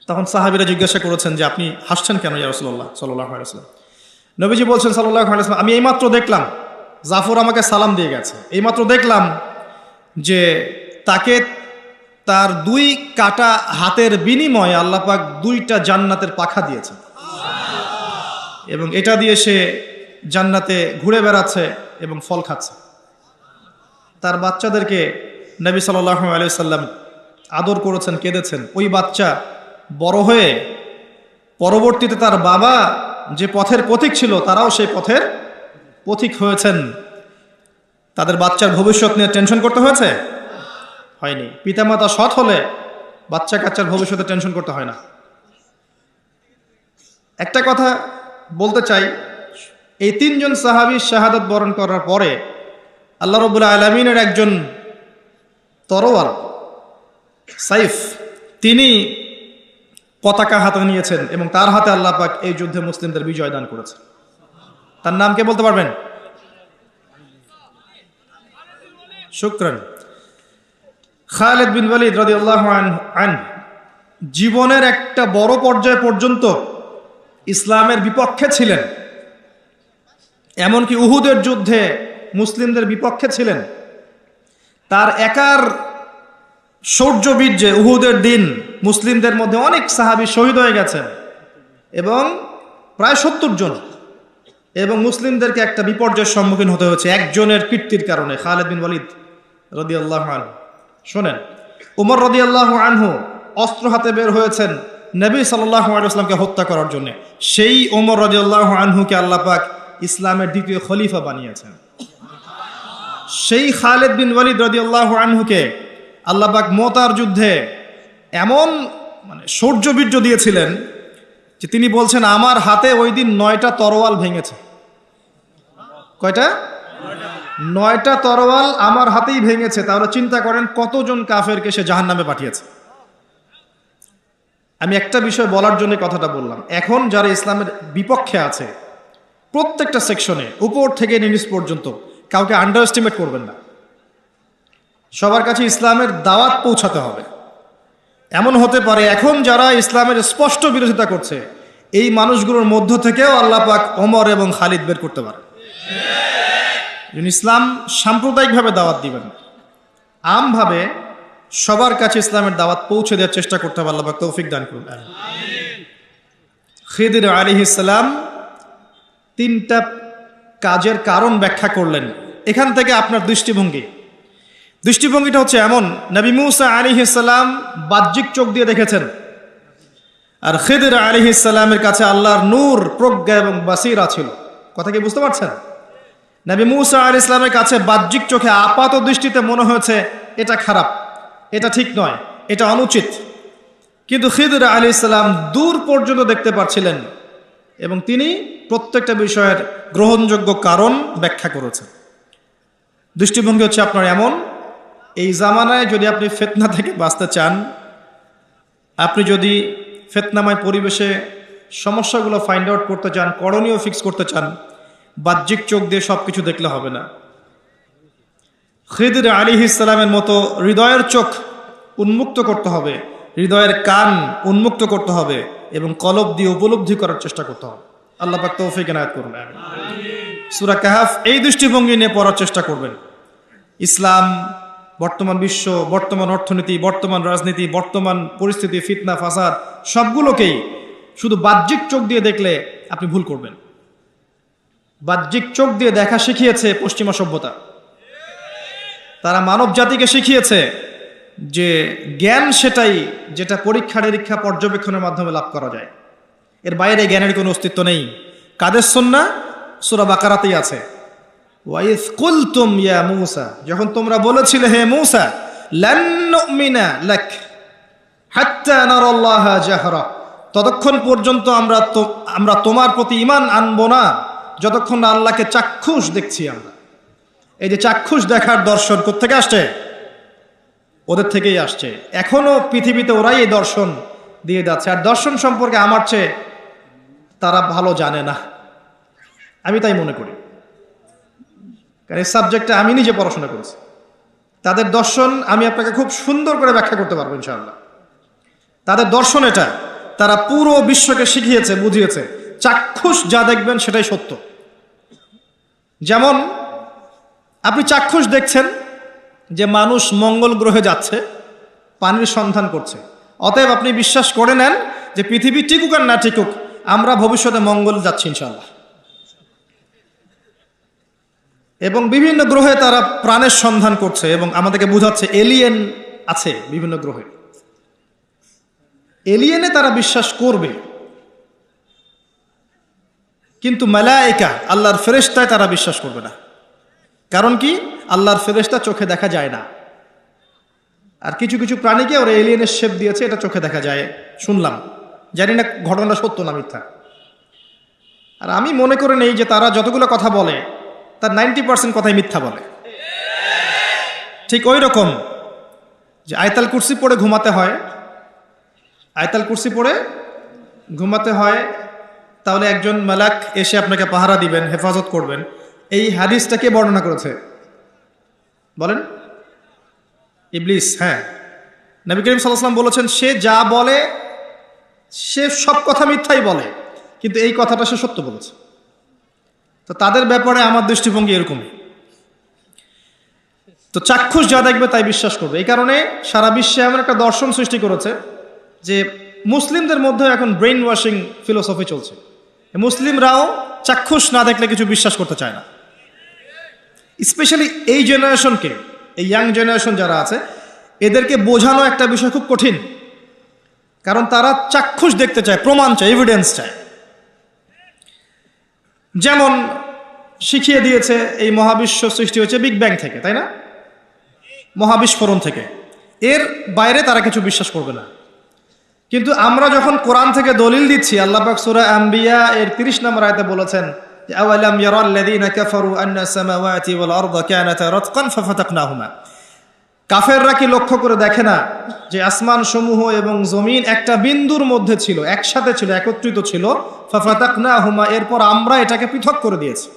তখন সাহাবীরা জিজ্ঞাসা করেছেন যে আপনি হাসছেন কেন ইয়া রাসূলুল্লাহ সাল্লাল্লাহু আলাইহি ওয়াসাল্লাম? নবীজি বলছেন সাল্লাল্লাহু আলাইহি ওয়াসাল্লাম, আমি এইমাত্র দেখলাম জাফর আমাকে সালাম দিয়ে গেছে, এইমাত্র দেখলাম যে তাকে তার 2 কাটা হাতের বিনিময়ে আল্লাহ পাক 2টা জান্নাতের পাখা দিয়েছে, এবং এটা দিয়ে সে জান্নাতে ঘুরে বেড়াচ্ছে এবং ফল খাচ্ছে। তার বাচ্চাদেরকে নবী সাল্লাল্লাহু আলাইহি ওয়াসাল্লাম আদর করেছেন, কেঁদেছেন। ওই বাচ্চা বড় হয়ে পরবর্তীতে তার বাবা যে পথের পথিক ছিল, তারাও সেই পথের পথিক হয়েছেন। তাদের বাচ্চার ভবিষ্যৎ নিয়ে টেনশন করতে হয়েছে? হয়নি। পিতামাতা সৎ হলে বাচ্চা কাচ্চার ভবিষ্যতে টেনশন করতে হয় না। একটা কথা বলতে চাই, এই 3 জন সাহাবী শাহাদাত বরণ করার পরে আল্লাহ রাব্বুল আলামিনের একজন তরোয়াল সাইফ, তিনি পতাকা হাতে নিয়েছেন এবং তার হাতে আল্লাহ পাক এই যুদ্ধে মুসলিমদের বিজয় দান করেছে। তার নাম কে বলতে পারবেন? শুকরান। খালিদ বিন ওয়ালিদ রাদিয়াল্লাহু আনহু জীবনের একটা বড় পর্যায় পর্যন্ত ইসলামের বিপক্ষে ছিলেন, এমনকি উহুদের যুদ্ধে মুসলিমদের বিপক্ষে ছিলেন। তার একার শৌর্যবীর্যে উহুদের দিন মুসলিমদের মধ্যে অনেক সাহাবী শহীদ হয়ে গেছেন এবং প্রায় 70 জন, এবং মুসলিমদেরকে একটা বিপর্যয়ের সম্মুখীন হতে হয়েছে একজনের কীর্তির কারণে, খালিদ বিন ওয়ালিদ রাদিয়াল্লাহু আনহু। শোনেন, উমর রাদিয়াল্লাহু আনহু অস্ত্র হাতে বের হয়েছেন নবী সাল্লাল্লাহু আলাইহি ওয়াসাল্লামকে হত্যা করার জন্য। সেই উমর রাদিয়াল্লাহু আনহুকে আল্লাহ পাক ইসলামের দ্বিতীয় খলিফা বানিয়েছেন। সেই খালিদ বিন ওয়ালিদ রাদিয়াল্লাহু আনহুকে আল্লাহ পাক মুতার যুদ্ধে এমন শৌর্যবীর্য দিয়েছিলেন যে তিনি বলছেন, আমার হাতে ওই দিন 9টা তরোয়াল ভেঙেছে। কয়টা? 9টা তরোয়াল আমার হাতেই ভেঙেছে। তাহলে চিন্তা করেন কতজন কাফেরকে সে জাহান্নামে পাঠিয়েছে। আমি একটা বিষয় বলার জন্য কথাটা বললাম, এখন যারা ইসলামের বিপক্ষে আছে প্রত্যেকটা সেকশনে উপর থেকে নিচ পর্যন্ত কাউকে আন্ডার এস্টিমেট করবেন না। সবার কাছে ইসলামের দাওয়াত পৌঁছাতে হবে। এমন হতে পারে এখন যারা ইসলামের স্পষ্ট বিরোধিতা করছে এই মানুষগুলোর মধ্য থেকেও আল্লাহ পাক ওমর এবং খালিদ বের করতে পারে। ইসলাম সাম্প্রদায়িকভাবে দাওয়াত দিবেন, আমভাবে সবার কাছে ইসলামের দাওয়াত পৌঁছে দেওয়ার চেষ্টা করতে হবে। আল্লাহ পাক তৌফিক দান করুন। খিদির আলাইহিস সালাম 3টা কাজের কারণ ব্যাখ্যা করলেন। এখান থেকে আপনার দৃষ্টিভঙ্গিটা হচ্ছে এমন, নবী মুসা আলাইহিস সালাম বাহ্যিক চোখ দিয়ে দেখেছেন, আর খিদির আলাইহিস সালামের কাছে আল্লাহর নূর, প্রজ্ঞা এবং বাসীরা ছিল। কথা কি বুঝতে পারছেন? নবী মুসা আলাইহিস সালামের কাছে বাহ্যিক চোখে আপাত দৃষ্টিতে মনে হয়েছে এটা খারাপ, এটা ঠিক নয়, এটা অনুচিত, কিন্তু খিদির আলাইহিস সালাম দূর পর্যন্ত দেখতে পাচ্ছিলেন এবং তিনি প্রত্যেকটা বিষয়ের গ্রহণযোগ্য কারণ ব্যাখ্যা করেছেন। দৃষ্টিভঙ্গি হচ্ছে আপনার এমন, এই জামানায় যদি আপনি ফিতনা থেকে বাঁচতে চান, আপনি যদি ফিতনাময় পরিবেশে সমস্যাগুলো ফাইন্ড আউট করতে চান, করণীয় ফিক্স করতে চান, বাহ্যিক চোখ দিয়ে সব কিছু দেখলে হবে না। খিদির আলাইহিস সালামের মতো হৃদয়ের চোখ উন্মুক্ত করতে হবে, হৃদয়ের কান উন্মুক্ত করতে হবে এবং কলব দিয়ে উপলব্ধি করার চেষ্টা করতে হবে। আল্লাহ পাক তৌফিক এনায়েত করুন। সূরা কাহফ এই দৃষ্টিভঙ্গি নিয়ে পড়ার চেষ্টা করবেন। ইসলাম, বর্তমান বিশ্ব, বর্তমান অর্থনীতি, বর্তমান রাজনীতি, বর্তমান পরিস্থিতি, ফিতনা ফাসাদ সবগুলোকেই শুধু বাহ্যিক চোখ দিয়ে দেখলে আপনি ভুল করবেন। বাহ্যিক চোখ দিয়ে দেখা শিখিয়েছে পশ্চিমা সভ্যতা। তারা মানব জাতিকে শিখিয়েছে যে জ্ঞান সেটাই যেটা পরীক্ষা নিরীক্ষা পর্যবেক্ষণের মাধ্যমে লাভ করা যায়, এর বাইরে জ্ঞানের কোনো অস্তিত্ব নেই। কাদের সুন্নাহ? সূরা বাকারাতেই আছে, ওয়াইজ কুলতুম ইয়া মূসা, যখন তোমরা বলেছিলে হে মূসা, লান নুমিনা লাক হাত্তা নারাল্লাহা জাহরা, ততক্ষণ পর্যন্ত আমরা তোমার প্রতি ঈমান আনবো না যতক্ষণ না আল্লাহকে চাক্ষুষ দেখছি আমরা। এই যে চাক্ষুষ দেখার দর্শন কোত্থেকে আসছে? ওদের থেকেই আসছে। এখনো পৃথিবীতে ওরাই এই দর্শন দিয়ে যাচ্ছে, আর দর্শন সম্পর্কে আমার চেয়ে তারা ভালো জানে না, আমি তাই মনে করি। কারণ এই সাবজেক্টে আমি নিজে পড়াশোনা করেছি। তাদের দর্শন আমি আপনাকে খুব সুন্দর করে ব্যাখ্যা করতে পারবো ইনশাআল্লাহ। তাদের দর্শন এটা, তারা পুরো বিশ্বকে শিখিয়েছে, বুঝিয়েছে চাক্ষুষ যা দেখবেন সেটাই সত্য। যেমন আপনি চাক্ষুষ দেখছেন যে মানুষ মঙ্গল গ্রহে যাচ্ছে, পানির সন্ধান করছে, অতএব আপনি বিশ্বাস করে নেন যে পৃথিবী টিকুক আর না টিকুক আমরা ভবিষ্যতে মঙ্গল যাচ্ছি ইনশাআল্লাহ। এবং বিভিন্ন গ্রহে তারা প্রাণের সন্ধান করছে এবং আমাদেরকে বোঝাচ্ছে এলিয়েন আছে বিভিন্ন গ্রহে। এলিয়েনে তারা বিশ্বাস করবে, কিন্তু মালায়েকা আল্লাহর ফেরেশতায় তারা বিশ্বাস করবে না। কারণ কি? আল্লাহর ফেরেশতা চোখে দেখা যায় না, আর কিছু কিছু প্রাণীকে ওরা এলিয়েনের শেপ দিয়েছে, এটা চোখে দেখা যায় শুনলাম, জানি না ঘটনা সত্য না মিথ্যা। আর আমি মনে করে নেই যে তারা যতগুলো কথা বলে তার 90% কথাই মিথ্যা বলে। ঠিক ওই রকম যে আয়াতুল কুরসি পড়ে ঘুমাতে হয়, আয়াতুল কুরসি পড়ে ঘুমাতে হয়, তাহলে একজন মালাক এসে আপনাকে পাহারা দিবেন, হেফাজত করবেন। এই হাদিসটা কে বর্ণনা করেছে বলেন? ইবলিস। হ্যাঁ, নবী করিম সাল্লাল্লাহু আলাইহি ওয়াসাল্লাম বলেছেন সে যা বলে সে সব কথা মিথ্যাই বলে, কিন্তু এই কথাটা সে সত্য বলেছে। তো তাদের ব্যাপারে আমার দৃষ্টিভঙ্গি এরকমই। তো চাক্ষুষ যা দেখবে তাই বিশ্বাস করবে। এই কারণে সারা বিশ্বে এমন একটা দর্শন সৃষ্টি করেছে যে মুসলিমদের মধ্যে এখন ব্রেইন ওয়াশিং ফিলোসফি চলছে। মুসলিমরাও চাক্ষুষ না দেখলে কিছু বিশ্বাস করতে চায় না। স্পেশালি এই জেনারেশনকে, এই ইয়াং জেনারেশন যারা আছে, এদেরকে বোঝানো একটা বিষয় খুব কঠিন, কারণ তারা চাক্ষুষ দেখতে চায়, প্রমাণ চায়, এভিডেন্স চায়। যেমন শিখিয়ে দিয়েছে এই মহাবিশ্ব সৃষ্টি হয়েছে বিগ ব্যাং থেকে, তাই না? মহাবিস্ফোরণ থেকে। এর বাইরে তারা কিছু বিশ্বাস করবে না। কিন্তু আমরা যখন কোরআন থেকে দলিল দিচ্ছি, আল্লাহ পাক সূরা আম্বিয়া এর 30 নম্বর আয়াতে বলেছেন যে আওয়ালাম ইয়ারাল্লাযীনা কাফারু আন্না সামাওয়াতি ওয়াল আরদা কানাতা রাতকান ফাফাতাকনাহুমা। কাফেররা কি লক্ষ্য করে দেখে না যে আসমান সমূহ এবং জমিন একটা বিন্দুর মধ্যে ছিল, একসাথে ছিল, একত্রিত ছিল। ফাফাতাকনাহুমা, এরপর আমরা এটাকে পৃথক করে দিয়েছি।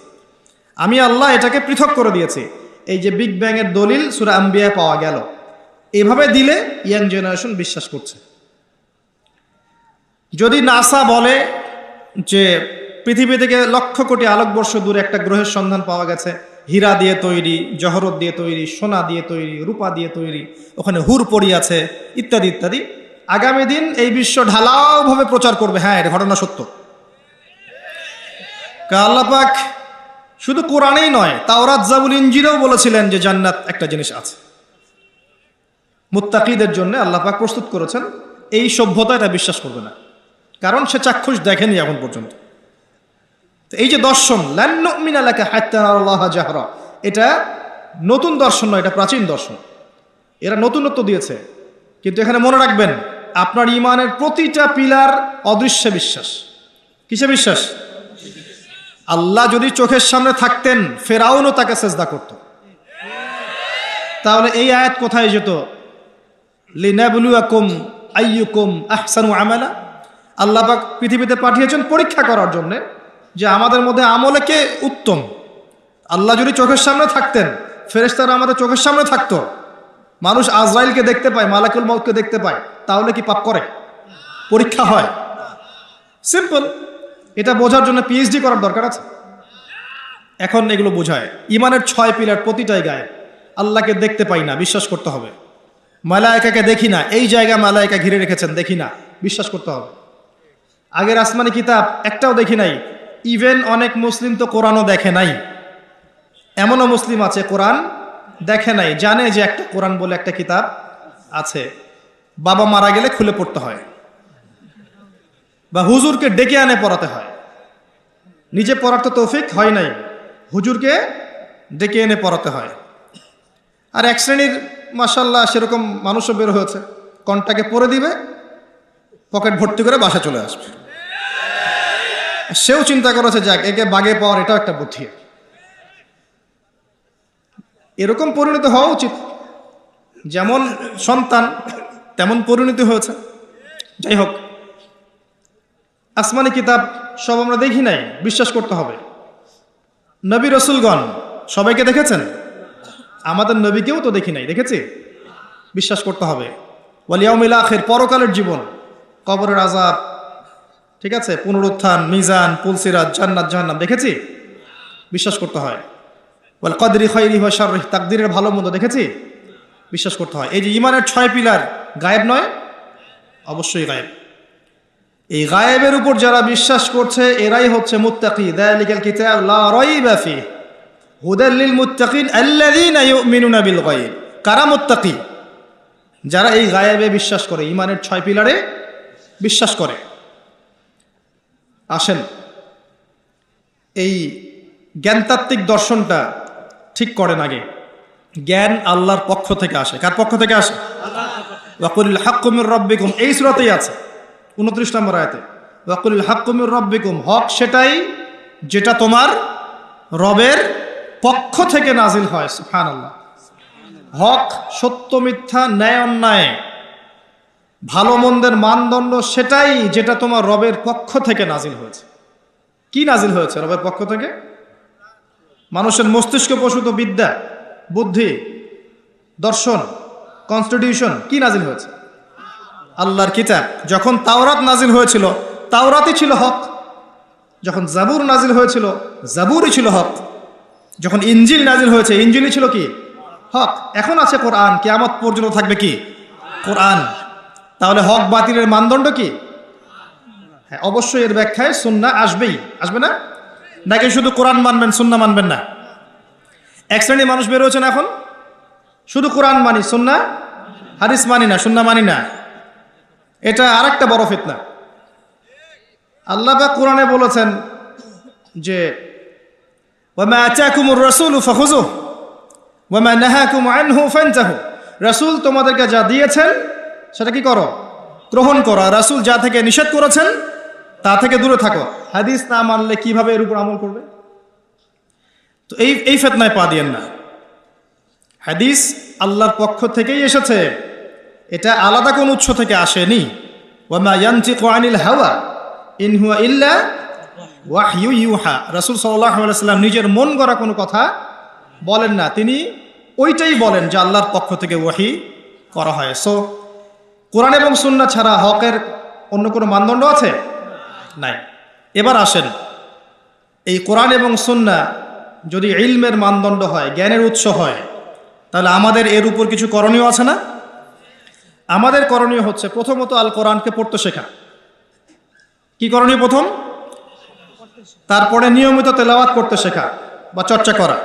আমি আল্লাহ এটাকে পৃথক করে দিয়েছি। এই যে বিগ ব্যাং এর দলিল সূরা আম্বিয়া পাওয়া গেল। এভাবে দিলে ইয়াং জেনারেশন বিশ্বাস করছে। যদি নাসা বলে যে পৃথিবী থেকে লক্ষ কোটি আলোকবর্ষ দূরে একটা গ্রহের সন্ধান পাওয়া গেছে, হীরা দিয়ে তৈরি, জহরত দিয়ে তৈরি, সোনা দিয়ে তৈরি, রূপা দিয়ে তৈরি, ওখানে হুর পড়ি আছে, ইত্যাদি ইত্যাদি, আগামী দিন এই বিশ্ব ঢালাওভাবে প্রচার করবে হ্যাঁ এটা ঘটনা সত্য। আল্লাহ পাক শুধু কোরআনেই নয়, তাওরাত, জাবুর, ইনজিলেও বলেছিলেন যে জান্নাত একটা জিনিস আছে, মুত্তাকিদের জন্য আল্লাহ পাক প্রস্তুত করেছেন। এই সভ্যতা এটা বিশ্বাস করবে না, কারণ সে চাক্ষুষ দেখেনি এখন পর্যন্ত। এই যে দর্শন লান নুমিনা লাকা হাত্তা নারাল্লাহা জাহরা, এটা নতুন দর্শন নয়, এটা প্রাচীন দর্শন। এরা নতুনত্ব দিয়েছে। কিন্তু এখানে মনে রাখবেন, আপনার ঈমানের প্রতিটা পিলার অদৃশ্যে বিশ্বাস। কিসে বিশ্বাস? আল্লাহ যদি চোখের সামনে থাকতেন, ফেরাউনও তাকে সেজদা করত। তাহলে এই আয়াত কোথায় যেত? লিনাবলুয়াকুম আইয়ুকুম আহসানু আমালা। আল্লাহ পাক পৃথিবীতে পাঠিয়েছেন পরীক্ষা করার জন্য যে আমাদের মধ্যে আমলে কে উত্তম। আল্লাহ যদি চোখের সামনে থাকতেন, ফেরেশতারা আমাদের চোখের সামনে থাকতো, মানুষ আজরাইলকে দেখতে পায়, মালাকুল মউতকে দেখতে পায়, তাহলে কি পাপ করে? পরীক্ষা হয়। সিম্পল। এটা বোঝার জন্য পিএইচডি করার দরকার আছে? এখন এগুলো বোঝায়। ইমানের 6 পিলার প্রতিটাই গায়ে। আল্লাহকে দেখতে পাই না, বিশ্বাস করতে হবে। মালায়েকাকে দেখি না, এই জায়গা মালায়েকা ঘিরে রেখেছেন, দেখি না, বিশ্বাস করতে হবে। আগের আসমানি কিতাব একটাও দেখি নাই। ইভেন অনেক মুসলিম তো কোরআনও দেখে নাই। এমনও মুসলিম আছে কোরআন দেখে নাই, জানে যে একটা কোরআন বলে একটা কিতাব আছে, বাবা মারা গেলে খুলে পড়তে হয় বা হুজুরকে ডেকে আনে পড়াতে হয়। নিজে পড়ার তো তৌফিক হয় নাই, হুজুরকে ডেকে এনে পড়াতে হয়। আর এক শ্রেণীর মাশাআল্লাহ সেরকম মানুষও বের হয়েছে, কনটাকে পড়ে দিবে, পকেট ভর্তি করে বাসা চলে আসবে। সেও চিন্তা করেছে যাক একে বাগে পাওয়ার এটাও একটা বুদ্ধি। এরকম পরিণত হওয়া উচিত। যেমন সন্তান তেমন পরিণতি হয়েছে। যাই হোক, আসমানি কিতাব সব আমরা দেখি নাই, বিশ্বাস করতে হবে। নবী রসুলগণ সবাইকে দেখেছেন? আমাদের নবীকেও তো দেখি নাই, দেখেছি? বিশ্বাস করতে হবে। ওয়াল ইয়াউমিল আখির, পরকালের জীবন, কবরের আযাব, ঠিক আছে, পুনরুত্থান, মিজান, পুলসিরাত, জান্নাত জাহান্নাম দেখেছি? বিশ্বাস করতে হয়। ওয়াল কদরি খাইরিহি ওয়া শাররিহি, তাকদীরের ভালো মন্দ দেখেছি? বিশ্বাস করতে হয়। এই যে ঈমানের 6 পিলার, গায়েব নয়? অবশ্যই গায়েব। এই গায়েবের উপর যারা বিশ্বাস করছে এরাই হচ্ছে মুত্তাকি। যালিকাল কিতাব লা রাইবা ফিহি হুদাল লিল মুত্তাকিন আল্লাযীনা ইউমিনুনা বিল গায়ব। কারা মুত্তাকি? যারা এই গায়েবে বিশ্বাস করে, ঈমানের 6 পিলারে বিশ্বাস করে। আসেন, এই জ্ঞানতাত্ত্বিক দর্শনটা ঠিক করেন আগে। জ্ঞান আল্লাহর পক্ষ থেকে আসে। কার পক্ষ থেকে আসে? ওয়াকুলিল হাক্কু মির রাব্বিকুম, এই সূরাতেই আছে 29 নম্বর আয়াতে। ওয়াকুলিল হাক্কু মির রাব্বিকুম, হক সেটাই যেটা তোমার রবের পক্ষ থেকে নাজিল হয়। সুবহানাল্লাহ। হক, সত্য মিথ্যা, ন্যায় অন্যায়, ভালো মন্দের মানদণ্ড সেটাই যেটা তোমার রবের পক্ষ থেকে নাজিল হয়েছে। কি নাজিল হয়েছে রবের পক্ষ থেকে? মানুষের মস্তিষ্ক প্রসূত বিদ্যা, বুদ্ধি, দর্শন, কনস্টিটিউশন, কি নাজিল হয়েছে? আল্লাহর কিতাব। যখন তাওরাত নাজিল হয়েছিল, তাওরাতই ছিল হক। যখন জাবুর নাজিল হয়েছিল, জাবুরই ছিল হক। যখন ইনজিল নাজিল হয়েছে, ইনজিলই ছিল কি? হক। এখন আছে কোরআন, কিয়ামত পর্যন্ত থাকবে কি কোরআন। তাহলে হক বাতিলের মানদণ্ড কি? হ্যাঁ, অবশ্যই এর ব্যাখ্যায় সুন্নাহ আসবেই, আসবে না? নাকি শুধু কোরআন মানবেন, সুন্নাহ মানবেন না? এক শ্রেণীর মানুষ বের হয়েছেন এখন, শুধু কোরআন মানি, সুন্নাহ হাদিস মানি না, সুন্নাহ মানি না। এটা আরেকটা বড় ফিতনা। আল্লাহ পাক কোরআনে বলেছেন যে ওয়ামা আতাকুমুর রাসূলু ফাখুযুহু ওয়ামা নাহাকুম আনহু ফান্তাহু। রাসূল তোমাদেরকে যা দিয়েছেন সেটা কি করো? গ্রহণ করো। রাসূল যা থেকে নিষেধ করেছেন তা থেকে দূরে থাকো। হাদিস না মানলে কিভাবে এর উপর আমল করবে? তো এই ফিতনায় পা দিয়েন না। হাদিস আল্লাহর পক্ষ থেকেই এসেছে, এটা আলাদা কোন উৎস থেকে আসেনি। ওয়ামা ইয়ানতিকু আনিল হাওয়া ইন হুয়া ইল্লা ওয়াহয়ু ইউহা। রাসূল সাল্লাল্লাহু আলাইহি ওয়াসাল্লাম নিজের মন গড়া কোনো কথা বলেন না, তিনি ওইটাই বলেন যে আল্লাহর পক্ষ থেকে ওয়াহি করা হয়। সো কোরআন এবং সুন্নাহ ছাড়া হকের অন্য কোনো মানদণ্ড আছে? নাই। এবার আসেন, এই কোরআন এবং সুন্নাহ যদি ইলমের মানদণ্ড হয়, জ্ঞানের উৎস হয়, তাহলে আমাদের এর উপর কিছু করণীয় আছে না? আমাদের করণীয় হচ্ছে প্রথমত আল কোরআনকে পড়তে শেখা। কি করণীয়? প্রথম, তারপরে নিয়মিত তেলাওয়াত করতে শেখা বা চর্চা করা।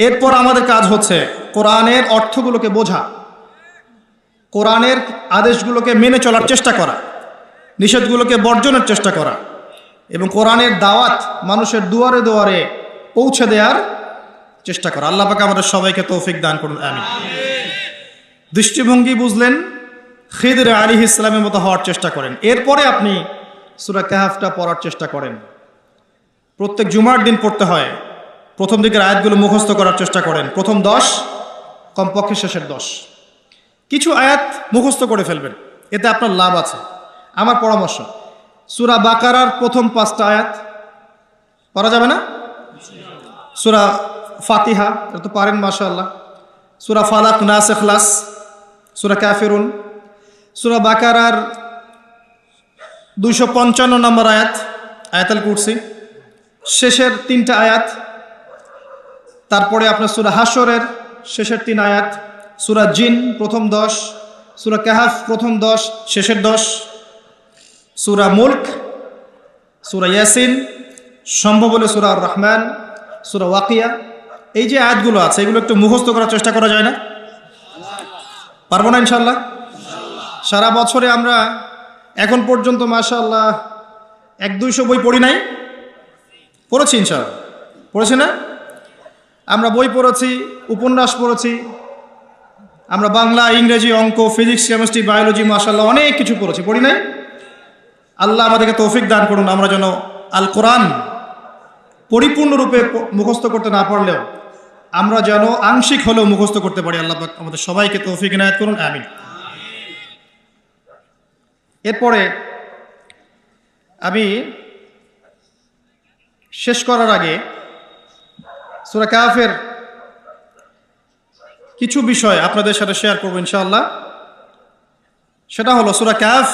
এরপর আমাদের কাজ হচ্ছে কোরআনের অর্থগুলোকে বোঝা, কোরআনের আদেশগুলোকে মেনে চলার চেষ্টা করা, নিষেধগুলোকে বর্জনের চেষ্টা করা, এবং কোরআনের দাওয়াত মানুষের দুয়ারে দুয়ারে পৌঁছে দেওয়ার চেষ্টা করা। আল্লাহ পাক আমাদের সবাইকে তৌফিক দান করুন, আমিন। দৃষ্টিভঙ্গি বুঝলেন, খিদর আলাইহিস সালামের মতো হওয়ার চেষ্টা করেন। এরপরে আপনি সূরা কাহফটা পড়ার চেষ্টা করেন। প্রত্যেক জুমার দিন পড়তে হয়। প্রথম দিকের আয়াতগুলো মুখস্থ করার চেষ্টা করেন, প্রথম 10, কমপক্ষে শেষের 10। কিছু আয়াত মুখস্থ করে ফেলবেন, এতে আপনার লাভ আছে। আমার পরামর্শ, সূরা বাকারার প্রথম 5টা আয়াত পড়া যাবে না? সূরা ফাতিহা এটা তো পারেন, মাশাআল্লাহ। সূরা ফালাক, নাস, ইখলাস, সূরা কাফিরুন, সূরা বাকারার 255 নম্বর আয়াত আয়াতুল কুরসি, শেষের 3টা আয়াত, তারপরে আপনার সূরা হাশরের শেষের 3 আয়াত, সূরা জিন প্রথম 10, সূরা কাহফ প্রথম 10 শেষের 10, সূরা মুলক, সূরা ইয়াসিন, সম্ভব হলে সূরা আর রহমান, সূরা ওয়াকিয়া। এই যে আয়াতগুলো আছে এগুলো একটু মুখস্থ করার চেষ্টা করা যায় না? পারবো না ইনশাল্লাহ? সারা বছরে আমরা এখন পর্যন্ত মাশাআল্লাহ 100-200 বই পড়ি নাই? পড়েছি ইনশাআল্লাহ, পড়েছি না? আমরা বই পড়েছি, উপন্যাস পড়েছি, আমরা বাংলা, ইংরেজি, অঙ্ক, ফিজিক্স, কেমিস্ট্রি, বায়োলজি, মাশাআল্লাহ অনেক কিছু পড়েছি, পড়ি নাই? আল্লাহ আমাদেরকে তৌফিক দান করুন, আমরা যেন আল কোরআন পরিপূর্ণরূপে মুখস্থ করতে না পারলেও আমরা যেন আংশিক হলেও মুখস্থ করতে পারি। আল্লাহ পাক আমাদের সবাইকে তৌফিক ইনায়াত করুন, আমিন। এরপরে আমি শেষ করার আগে সূরা কাহফের কিছু বিষয় আপনাদের সাথে শেয়ার করব ইনশাআল্লাহ। সেটা হলো সূরা কাহফ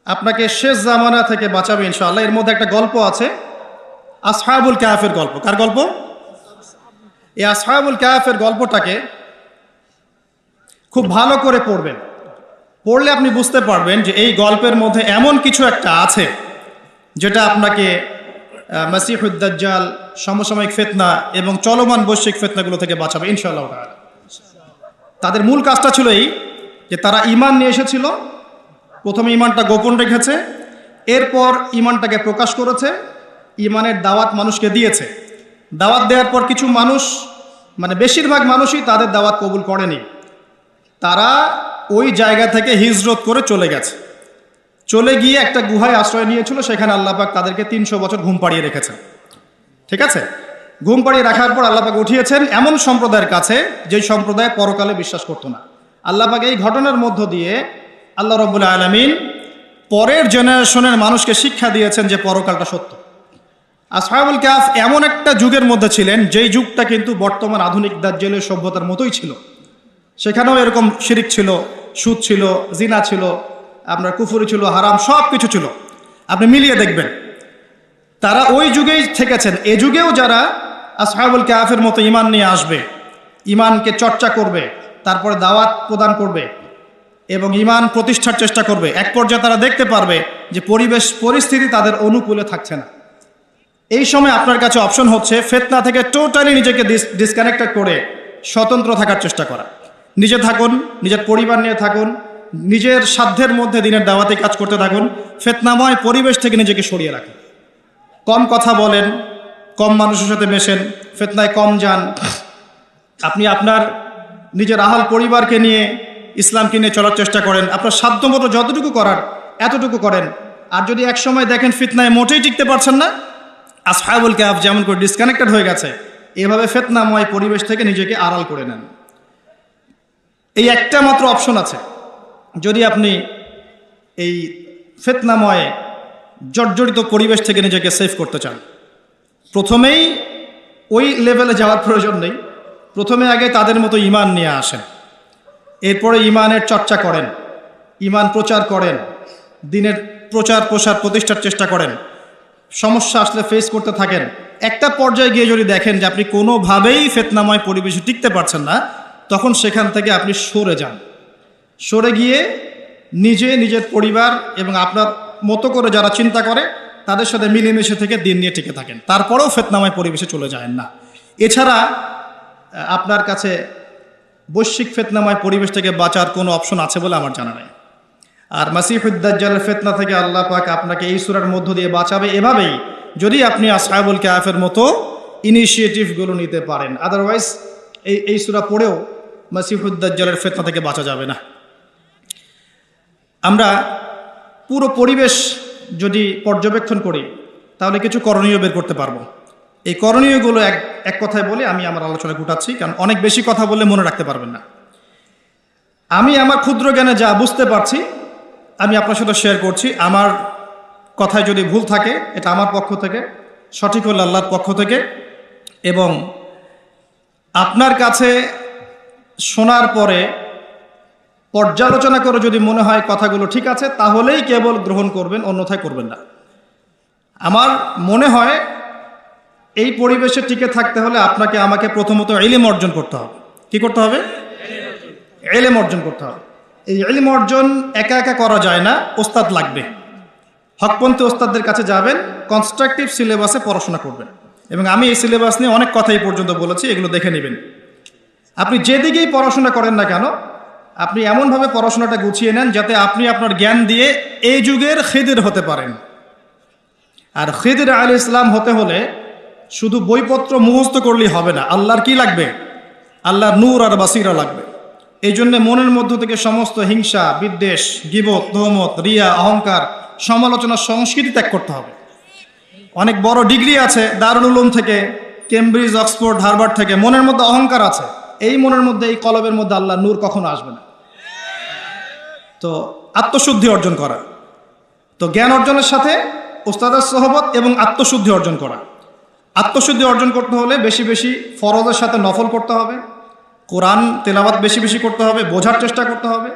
আপনাকে শেষ জামানা থেকে বাঁচাবে ইনশাআল্লাহ। এর মধ্যে একটা গল্প আছে, আসহাবুল কাহফের গল্প। কার গল্প? এই আসহাবুল কাহফের গল্পটাকে খুব ভালো করে পড়বেন। পড়লে আপনি বুঝতে পারবেন যে এই গল্পের মধ্যে এমন কিছু একটা আছে যেটা আপনাকে মাসিহুদ দাজ্জাল, সমসাময়িক ফিতনা এবং চলমান বৈশ্বিক ফিতনাগুলো থেকে বাঁচাবে ইনশাআল্লাহ তাআলা। তাদের মূল কাজটা ছিল এই যে তারা ঈমান নিয়ে এসেছিল, প্রথমে ঈমানটা গোপন রেখেছে, এরপর ঈমানটাকে প্রকাশ করেছে, ঈমানের দাওয়াত মানুষকে দিয়েছে। দাওয়াত দেওয়ার পর কিছু মানুষ, মানে বেশিরভাগ মানুষই তাদের দাওয়াত কবুল করেনি। তারা ওই জায়গা থেকে হিজরত করে চলে গেছে, চলে গিয়ে একটা গুহায় আশ্রয় নিয়েছিল। সেখানে আল্লাহ পাক তাদেরকে 300 বছর ঘুম পাড়িয়ে রেখেছেন। ঠিক আছে, ঘুম পাড়িয়ে রাখার পর আল্লাহ পাক উঠিয়েছেন এমন সম্প্রদায়ের কাছে যেই সম্প্রদায় পরকালে বিশ্বাস করতো না। আল্লাহ পাক এই ঘটনার মধ্য দিয়ে আল্লাহ রাব্বুল আলামিন পরের জেনারেশনের মানুষকে শিক্ষা দিয়েছেন যে পরকালটা সত্য। আসহাবুল কাহফ এমন একটা যুগের মধ্যে ছিলেন যেই যুগটা কিন্তু বর্তমান আধুনিক দাজ্জালের সভ্যতার মতোই ছিল। সেখানেও এরকম শিরিক ছিল, সুদ ছিল, জিনা ছিল, আপনার কুফরি ছিল, হারাম সব কিছু ছিল। আপনি মিলিয়ে দেখবেন তারা ওই যুগেই থেকেছেন। এ যুগেও যারা আসহাবুল কাহফের মতো ঈমান নিয়ে আসবে ইমানকে চর্চা করবে, তারপরে দাওয়াত প্রদান করবে এবং ইমান প্রতিষ্ঠার চেষ্টা করবে। এক পর্যায়ে তারা দেখতে পারবে যে পরিবেশ পরিস্থিতি তাদের অনুকূলে থাকছে না। এই সময় আপনার কাছে অপশন হচ্ছে ফিতনা থেকে টোটালি নিজেকে ডিসকানেক্টেড করে স্বতন্ত্র থাকার চেষ্টা করা। নিজে থাকুন, নিজের পরিবার নিয়ে থাকুন, নিজের সাধ্যের মধ্যে দিনের দাওয়াতি কাজ করতে থাকুন, ফিতনাময় পরিবেশ থেকে নিজেকে সরিয়ে রাখুন। কম কথা বলেন, কম মানুষের সাথে মেশেন, ফিতনায় কম যান। আপনি আপনার নিজের আহাল পরিবারকে নিয়ে ইসলামকে নিয়ে চলার চেষ্টা করেন। আপনার সাধ্যমতো যতটুকু করার এতটুকু করেন। আর যদি এক সময় দেখেন ফিতনায় মোটেই টিকতে পারছেন না, আসহাবুল কাহফ যেমন করে ডিসকানেক্টেড হয়ে গেছে, এভাবে ফিতনাময় পরিবেশ থেকে নিজেকে আড়াল করে নেন। এই একটা মাত্র অপশন আছে যদি আপনি এই ফিতনাময় জর্জরিত পরিবেশ থেকে নিজেকে সেভ করতে চান। প্রথমেই ওই লেভেলে যাওয়ার প্রয়োজন নেই, প্রথমে আগে তাদের মতো ইমান নিয়ে আসেন, এরপরে ইমানের চর্চা করেন, ইমান প্রচার করেন, দিনের প্রচার প্রসার প্রতিষ্ঠার চেষ্টা করেন, সমস্যা আসলে ফেস করতে থাকেন। একটা পর্যায়ে গিয়ে যদি দেখেন যে আপনি কোনোভাবেই ফিতনাময় পরিবেশে টিকতে পারছেন না, তখন সেখান থেকে আপনি সরে যান। সরে গিয়ে নিজে, নিজের পরিবার এবং আপনার মতো করে যারা চিন্তা করে তাদের সাথে মিলেমিশে থেকে দিন নিয়ে টিকে থাকেন। তারপরেও ফিতনাময় পরিবেশে চলে যায় না। এছাড়া আপনার কাছে বৈশ্বিক ফিতনাময় পরিবেশ থেকে বাঁচার কোনো অপশন আছে বলে আমার জানা নেই। আর মাসিহুদ দাজ্জালের ফিতনা থেকে আল্লাহ পাক আপনাকে এই সূরার মধ্য দিয়ে বাঁচাবে এভাবেই, যদি আপনি আসহাবুল কাহফের মতো ইনিশিয়েটিভগুলো নিতে পারেন। আদারওয়াইজ এই সূরা পড়েও মাসিহুদ দাজ্জালের ফিতনা থেকে বাঁচা যাবে না। আমরা পুরো পরিবেশ যদি পর্যবেক্ষণ করি তাহলে কিছু করণীয় বের করতে পারবো। এই করণীয়গুলো এক কথায় বলে আমি আমার আলোচনা গুটাচ্ছি, কারণ অনেক বেশি কথা বললে মনে রাখতে পারবেন না। আমি আমার ক্ষুদ্র জ্ঞানে যা বুঝতে পারছি আমি আপনার সাথে শেয়ার করছি। আমার কথায় যদি ভুল থাকে এটা আমার পক্ষ থেকে, সঠিক হল আল্লাহর পক্ষ থেকে। এবং আপনার কাছে শোনার পরে পর্যালোচনা করে যদি মনে হয় কথাগুলো ঠিক আছে তাহলেই কেবল গ্রহণ করবেন, অন্যথায় করবেন না। আমার মনে হয় এই পরিবেশে টিকে থাকতে হলে আপনাকে আমাকে প্রথমত ইলম অর্জন করতে হবে। কি করতে হবে? ইলম অর্জন করতে হবে। এই ইলম অর্জন একা একা করা যায় না, ওস্তাদ লাগবে। হকপন্থী ওস্তাদদের কাছে যাবেন, কনস্ট্রাকটিভ সিলেবাসে পড়াশোনা করবেন। এবং আমি এই সিলেবাস নিয়ে অনেক কথাই পর্যন্ত বলেছি, এগুলো দেখে নেবেন। আপনি যেদিকেই পড়াশোনা করেন না কেন, আপনি এমনভাবে পড়াশোনাটা গুছিয়ে নেন যাতে আপনি আপনার জ্ঞান দিয়ে এই যুগের খিদির হতে পারেন। আর খিদির আলাইহিস সালাম হতে হলে শুধু বইপত্র মুখস্থ করলেই হবে না, আল্লাহর কি লাগবে? আল্লাহর নূর আর বাসিরা লাগবে। এই জন্য মনের মধ্য থেকে সমস্ত হিংসা, বিদ্বেষ, গীবত, তোহমত, রিয়া, অহংকার, সমালোচনা, সংস্কৃতি ত্যাগ করতে হবে। অনেক বড় ডিগ্রি আছে দারুল উলুম থেকে, কেমব্রিজ, অক্সফোর্ড, হার্ভার্ড থেকে, মনের মধ্যে অহংকার আছে, এই মনের মধ্যে, এই কলবের মধ্যে আল্লাহর নূর কখনো আসবে না। তো আত্মশুদ্ধি অর্জন করা, তো জ্ঞান অর্জনের সাথে ওস্তাদের সোহবত এবং আত্মশুদ্ধি অর্জন করা। আত্মশুদ্ধি অর্জন করতে হলে বেশি বেশি ফরজের সাথে নফল করতে হবে, কোরআন তেলাওয়াত বেশি বেশি করতে হবে, বোঝার চেষ্টা করতে হবে,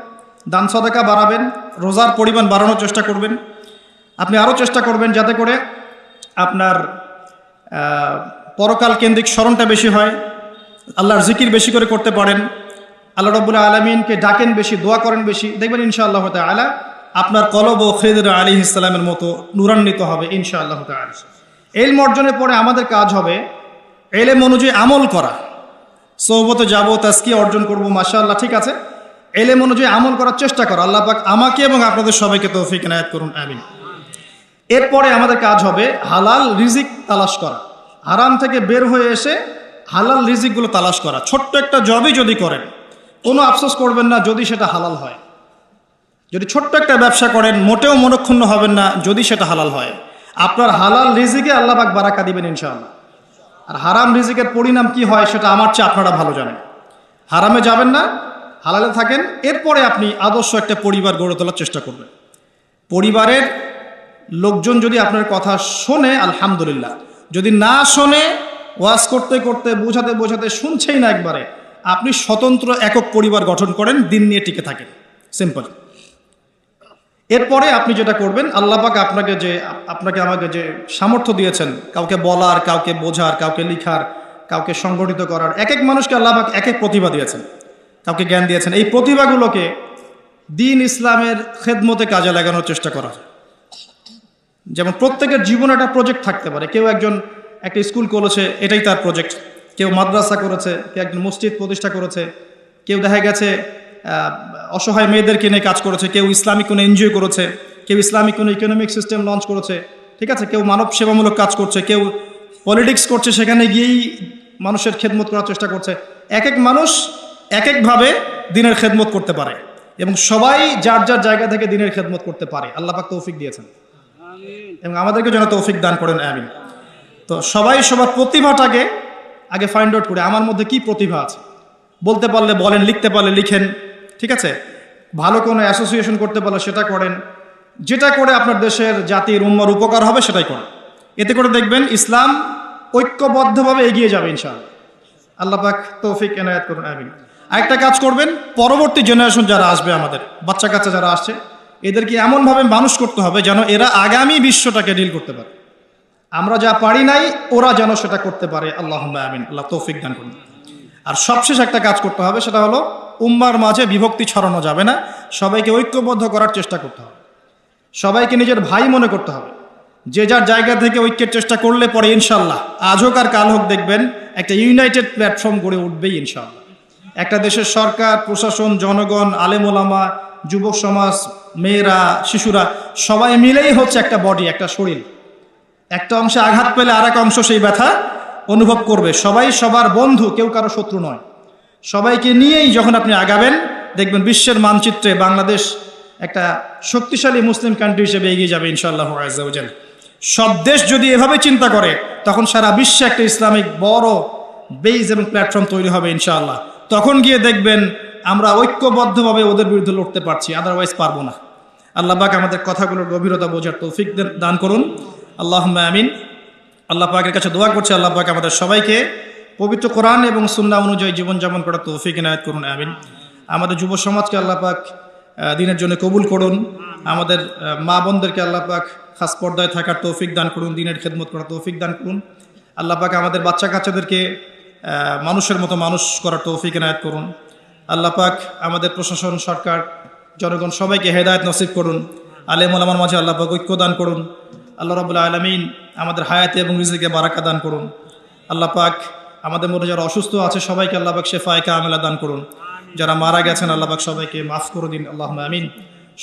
দান সাদাকা বাড়াবেন, রোজার পরিমাণ বাড়ানোর চেষ্টা করবেন। আপনি আরও চেষ্টা করবেন যাতে করে আপনার পরকাল কেন্দ্রিক স্মরণটা বেশি হয়, আল্লাহর জিকির বেশি করে করতে পারেন, আল্লাহ রাব্বুল আলামিনকে ডাকেন বেশি, দোয়া করেন বেশি। দেখবেন ইনশাআল্লাহ তাআলা আপনার কলব ও খিদর আলাইহিস সালামের মতো নূরান্বিত হবে ইনশাআল্লাহ তাআলা। ইলম অর্জনের পরে আমাদের কাজ হবে ইলম অনুযায়ী আমল করা। সোহবতে যাব, তাজকিয়া অর্জন করব, মাশাআল্লাহ, ঠিক আছে। ইলম অনুযায়ী আমল করার চেষ্টা করা। আল্লাহ পাক আমাকে এবং আপনাদের সবাইকে তৌফিক ইনায়াত করুন, আমিন। এরপরে আমাদের কাজ হবে হালাল রিজিক তালাশ করা। হারাম থেকে বের হয়ে এসে হালাল রিজিকগুলো তালাশ করা। ছোট্ট একটা জবই যদি করেন কোনো আফসোস করবেন না যদি সেটা হালাল হয়। যদি ছোট্ট একটা ব্যবসা করেন মোটেও মনক্ষুণ্ণ হবেন না যদি সেটা হালাল হয়। আপনার হালাল রিজিকে আল্লাহ পাক বারাকা দিবেন ইনশাআল্লাহ। আর হারাম রিজিকের পরিণাম কি হয় সেটা আমার চেয়ে আপনারা ভালো জানেন। হারামে যাবেন না, হালালে থাকেন। এরপরে আপনি আদর্শ একটা পরিবার গড়ে তোলার চেষ্টা করবেন। পরিবারের লোকজন যদি আপনার কথা শোনে আলহামদুলিল্লাহ, যদি না শোনে, ওয়াজ করতে করতে বোঝাতে বোঝাতে শুনছেই না একবারে, আপনি স্বতন্ত্র একক পরিবার গঠন করেন, দিন নিয়ে টিকে থাকেন, সিম্পল। এরপরে আপনি যেটা করবেন, আল্লাহ পাক আপনাকে আমাকে যে সামর্থ্য দিয়েছেন, কাউকে বলার, কাউকে বোঝার, কাউকে লিখার, কাউকে সংগঠিত করার। এক এক মানুষকে আল্লাহ পাক এক এক প্রতিভা দিয়েছেন, কাউকে জ্ঞান দিয়েছেন। এই প্রতিভাগুলোকে দ্বীন ইসলামের খেদমতে কাজে লাগানোর চেষ্টা করা যায়। যেমন প্রত্যেকের জীবনে একটা প্রজেক্ট থাকতে পারে। কেউ একজন একটা স্কুল করেছে, এটাই তার প্রজেক্ট। কেউ মাদ্রাসা করেছে, কেউ একজন মসজিদ প্রতিষ্ঠা করেছে, কেউ দেখা গেছে অসহায় মেয়েদেরকে নিয়ে কাজ করেছে, কেউ ইসলামিক কোনো এনজিও করেছে, কেউ ইসলামিক কোনো ইকোনমিক সিস্টেম লঞ্চ করেছে, ঠিক আছে, কেউ মানব সেবামূলক কাজ করছে, কেউ পলিটিক্স করছে, সেখানে গিয়েই মানুষের খেদমত করার চেষ্টা করছে। এক এক মানুষ এক একভাবে দিনের খেদমত করতে পারে এবং সবাই যার যার জায়গা থেকে দিনের খেদমত করতে পারে। আল্লাহ পাক তৌফিক দিয়েছেন এবং আমাদেরকে যেন তৌফিক দান করেন, আমিন। তো সবাই সবার প্রতিভাটাকে আগে ফাইন্ড আউট করে আমার মধ্যে কি প্রতিভা আছে। বলতে পারলে বলেন, লিখতে পারলে লিখেন, ঠিক আছে, ভালো কোনো অ্যাসোসিয়েশন করতে পারলে সেটা করেন, যেটা করে আপনার দেশের জাতির উম্মার উপকার হবে সেটাই করেন। এতে করে দেখবেন ইসলাম ঐক্যবদ্ধভাবে এগিয়ে যাবে ইনশাআল্লাহ। আল্লাহ পাক তৌফিক এনায়েত করুন, আমিন। আরেকটা কাজ করবেন, পরবর্তী জেনারেশন যারা আসবে, আমাদের বাচ্চা কাচ্চা যারা আসছে, এদেরকে এমনভাবে মানুষ করতে হবে যেন এরা আগামী বিশ্বটাকে ডিল করতে পারে। আমরা যা পারি নাই ওরা যেন সেটা করতে পারে। আল্লাহুম্মা আমিন। আল্লাহ তৌফিক দান করুন। আর সবশেষ একটা কাজ করতে হবে, সেটা হলো উম্মার মাঝে বিভক্তি ছড়ানো যাবে না, সবাইকে ঐক্যবদ্ধ করার চেষ্টা করতে হবে, সবাইকে নিজের ভাই মনে করতে হবে। যে যার জায়গা থেকে ঐক্যের চেষ্টা করলে পরে ইনশাল্লাহ আজ হোক আর কাল হোক দেখবেন একটা ইউনাইটেড প্ল্যাটফর্ম গড়ে উঠবেই ইনশাল্লাহ। একটা দেশের সরকার, প্রশাসন, জনগণ, আলেম ওলামা, যুবক সমাজ, মেয়েরা, শিশুরা সবাই মিলেই হচ্ছে একটা বডি, একটা শরীর। একটা অংশে আঘাত পেলে আর এক অংশ সেই ব্যথা অনুভব করবে। সবাই সবার বন্ধু, কেউ কারো শত্রু নয়। সবাইকে নিয়েই যখন আপনি আগাবেন দেখবেন বিশ্বের মানচিত্রে বাংলাদেশ একটা শক্তিশালী মুসলিম কান্ট্রি হিসেবে এগিয়ে যাবে ইনশাআল্লাহ আযজা ওয়া জাল্লা। সব দেশ যদি এভাবে চিন্তা করে তখন সারা বিশ্বে একটা ইসলামিক বড় বেজ এবং প্ল্যাটফর্ম তৈরি হবে ইনশাআল্লাহ। তখন গিয়ে দেখবেন আমরা ঐক্যবদ্ধভাবে ওদের বিরুদ্ধে লড়তে পারছি, আদারওয়াইজ পারবো না। আল্লাহ পাক আমাদের কথাগুলোর গভীরতা বোঝার তৌফিক দান করুন, আল্লাহুম্মা আমিন। আল্লাহ পাকের কাছে দোয়া করছি, আল্লাহ পাক আমাদের সবাইকে পবিত্র কোরআন এবং সুন্নাহ অনুযায়ী জীবনযাপন করার তৌফিক ইনায়াত করুন, আমিন। আমাদের যুব সমাজকে আল্লাহ পাক দিনের জন্য কবুল করুন। আমাদের মা বোনদেরকে আল্লাহ পাক খাস পর্দায় থাকার তৌফিক দান করুন, দিনের খেদমত করার তৌফিক দান করুন। আল্লাহ পাক আমাদের বাচ্চা কাচ্চাদেরকে মানুষের মতো মানুষ করার তৌফিক ইনায়াত করুন। আল্লাহ পাক আমাদের প্রশাসন, সরকার, জনগণ সবাইকে হেদায়েত নসিব করুন। আলেম ওলামার মাঝে আল্লাহ পাক ঐক্য দান করুন। আল্লাহ রাব্বুল আলামিন আমাদের হায়াতে এবং রিজিকে বারাকা দান করুন। আল্লাহ পাক আমাদের মধ্যে যারা অসুস্থ আছে সবাইকে আল্লাহ পাক শেফায়ে কামেলা দান করুন। যারা মারা গেছেন আল্লাহ পাক সবাইকে মাফ করে দিন, আল্লাহুম্মা আমিন।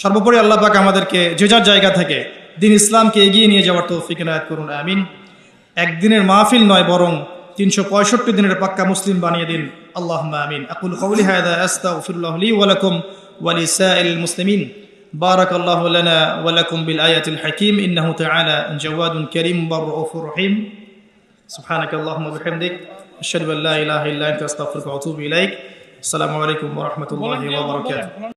সর্বোপরি আল্লাহ পাক আমাদেরকে যে যার জায়গা থেকে দিন ইসলামকে এগিয়ে নিয়ে যাওয়ার তৌফিক ইনায়াত করুন, আমিন। একদিনের মাহফিল নয়, বরং 365 দিনের পাক্কা মুসলিম বানিয়ে দিন, আল্লাহুম্মা আমিন। আকুলু কওলি হাযা আস্তাগফিরুল্লাহ লি ওয়া লাকুম ওয়া লিসাইরিল মুসলিমিন। বারাকাল্লাহু লানা ওয়া লাকুম বিল আয়াতিল হাকীম ইন্নাহু তাআলা জাওয়াদুন কারীম রাউফুর রহিম। সুবহানাকাল্লাহুম্মা ওয়া বিহামদিক আশহাদু আল্লা ইলাহা ইল্লা আনতা আস্তাগফিরুকা ওয়া আতুবু ইলাইক। আসসালামু আলাইকুম ওয়া রাহমাতুল্লাহি ওয়া বারাকাতুহু।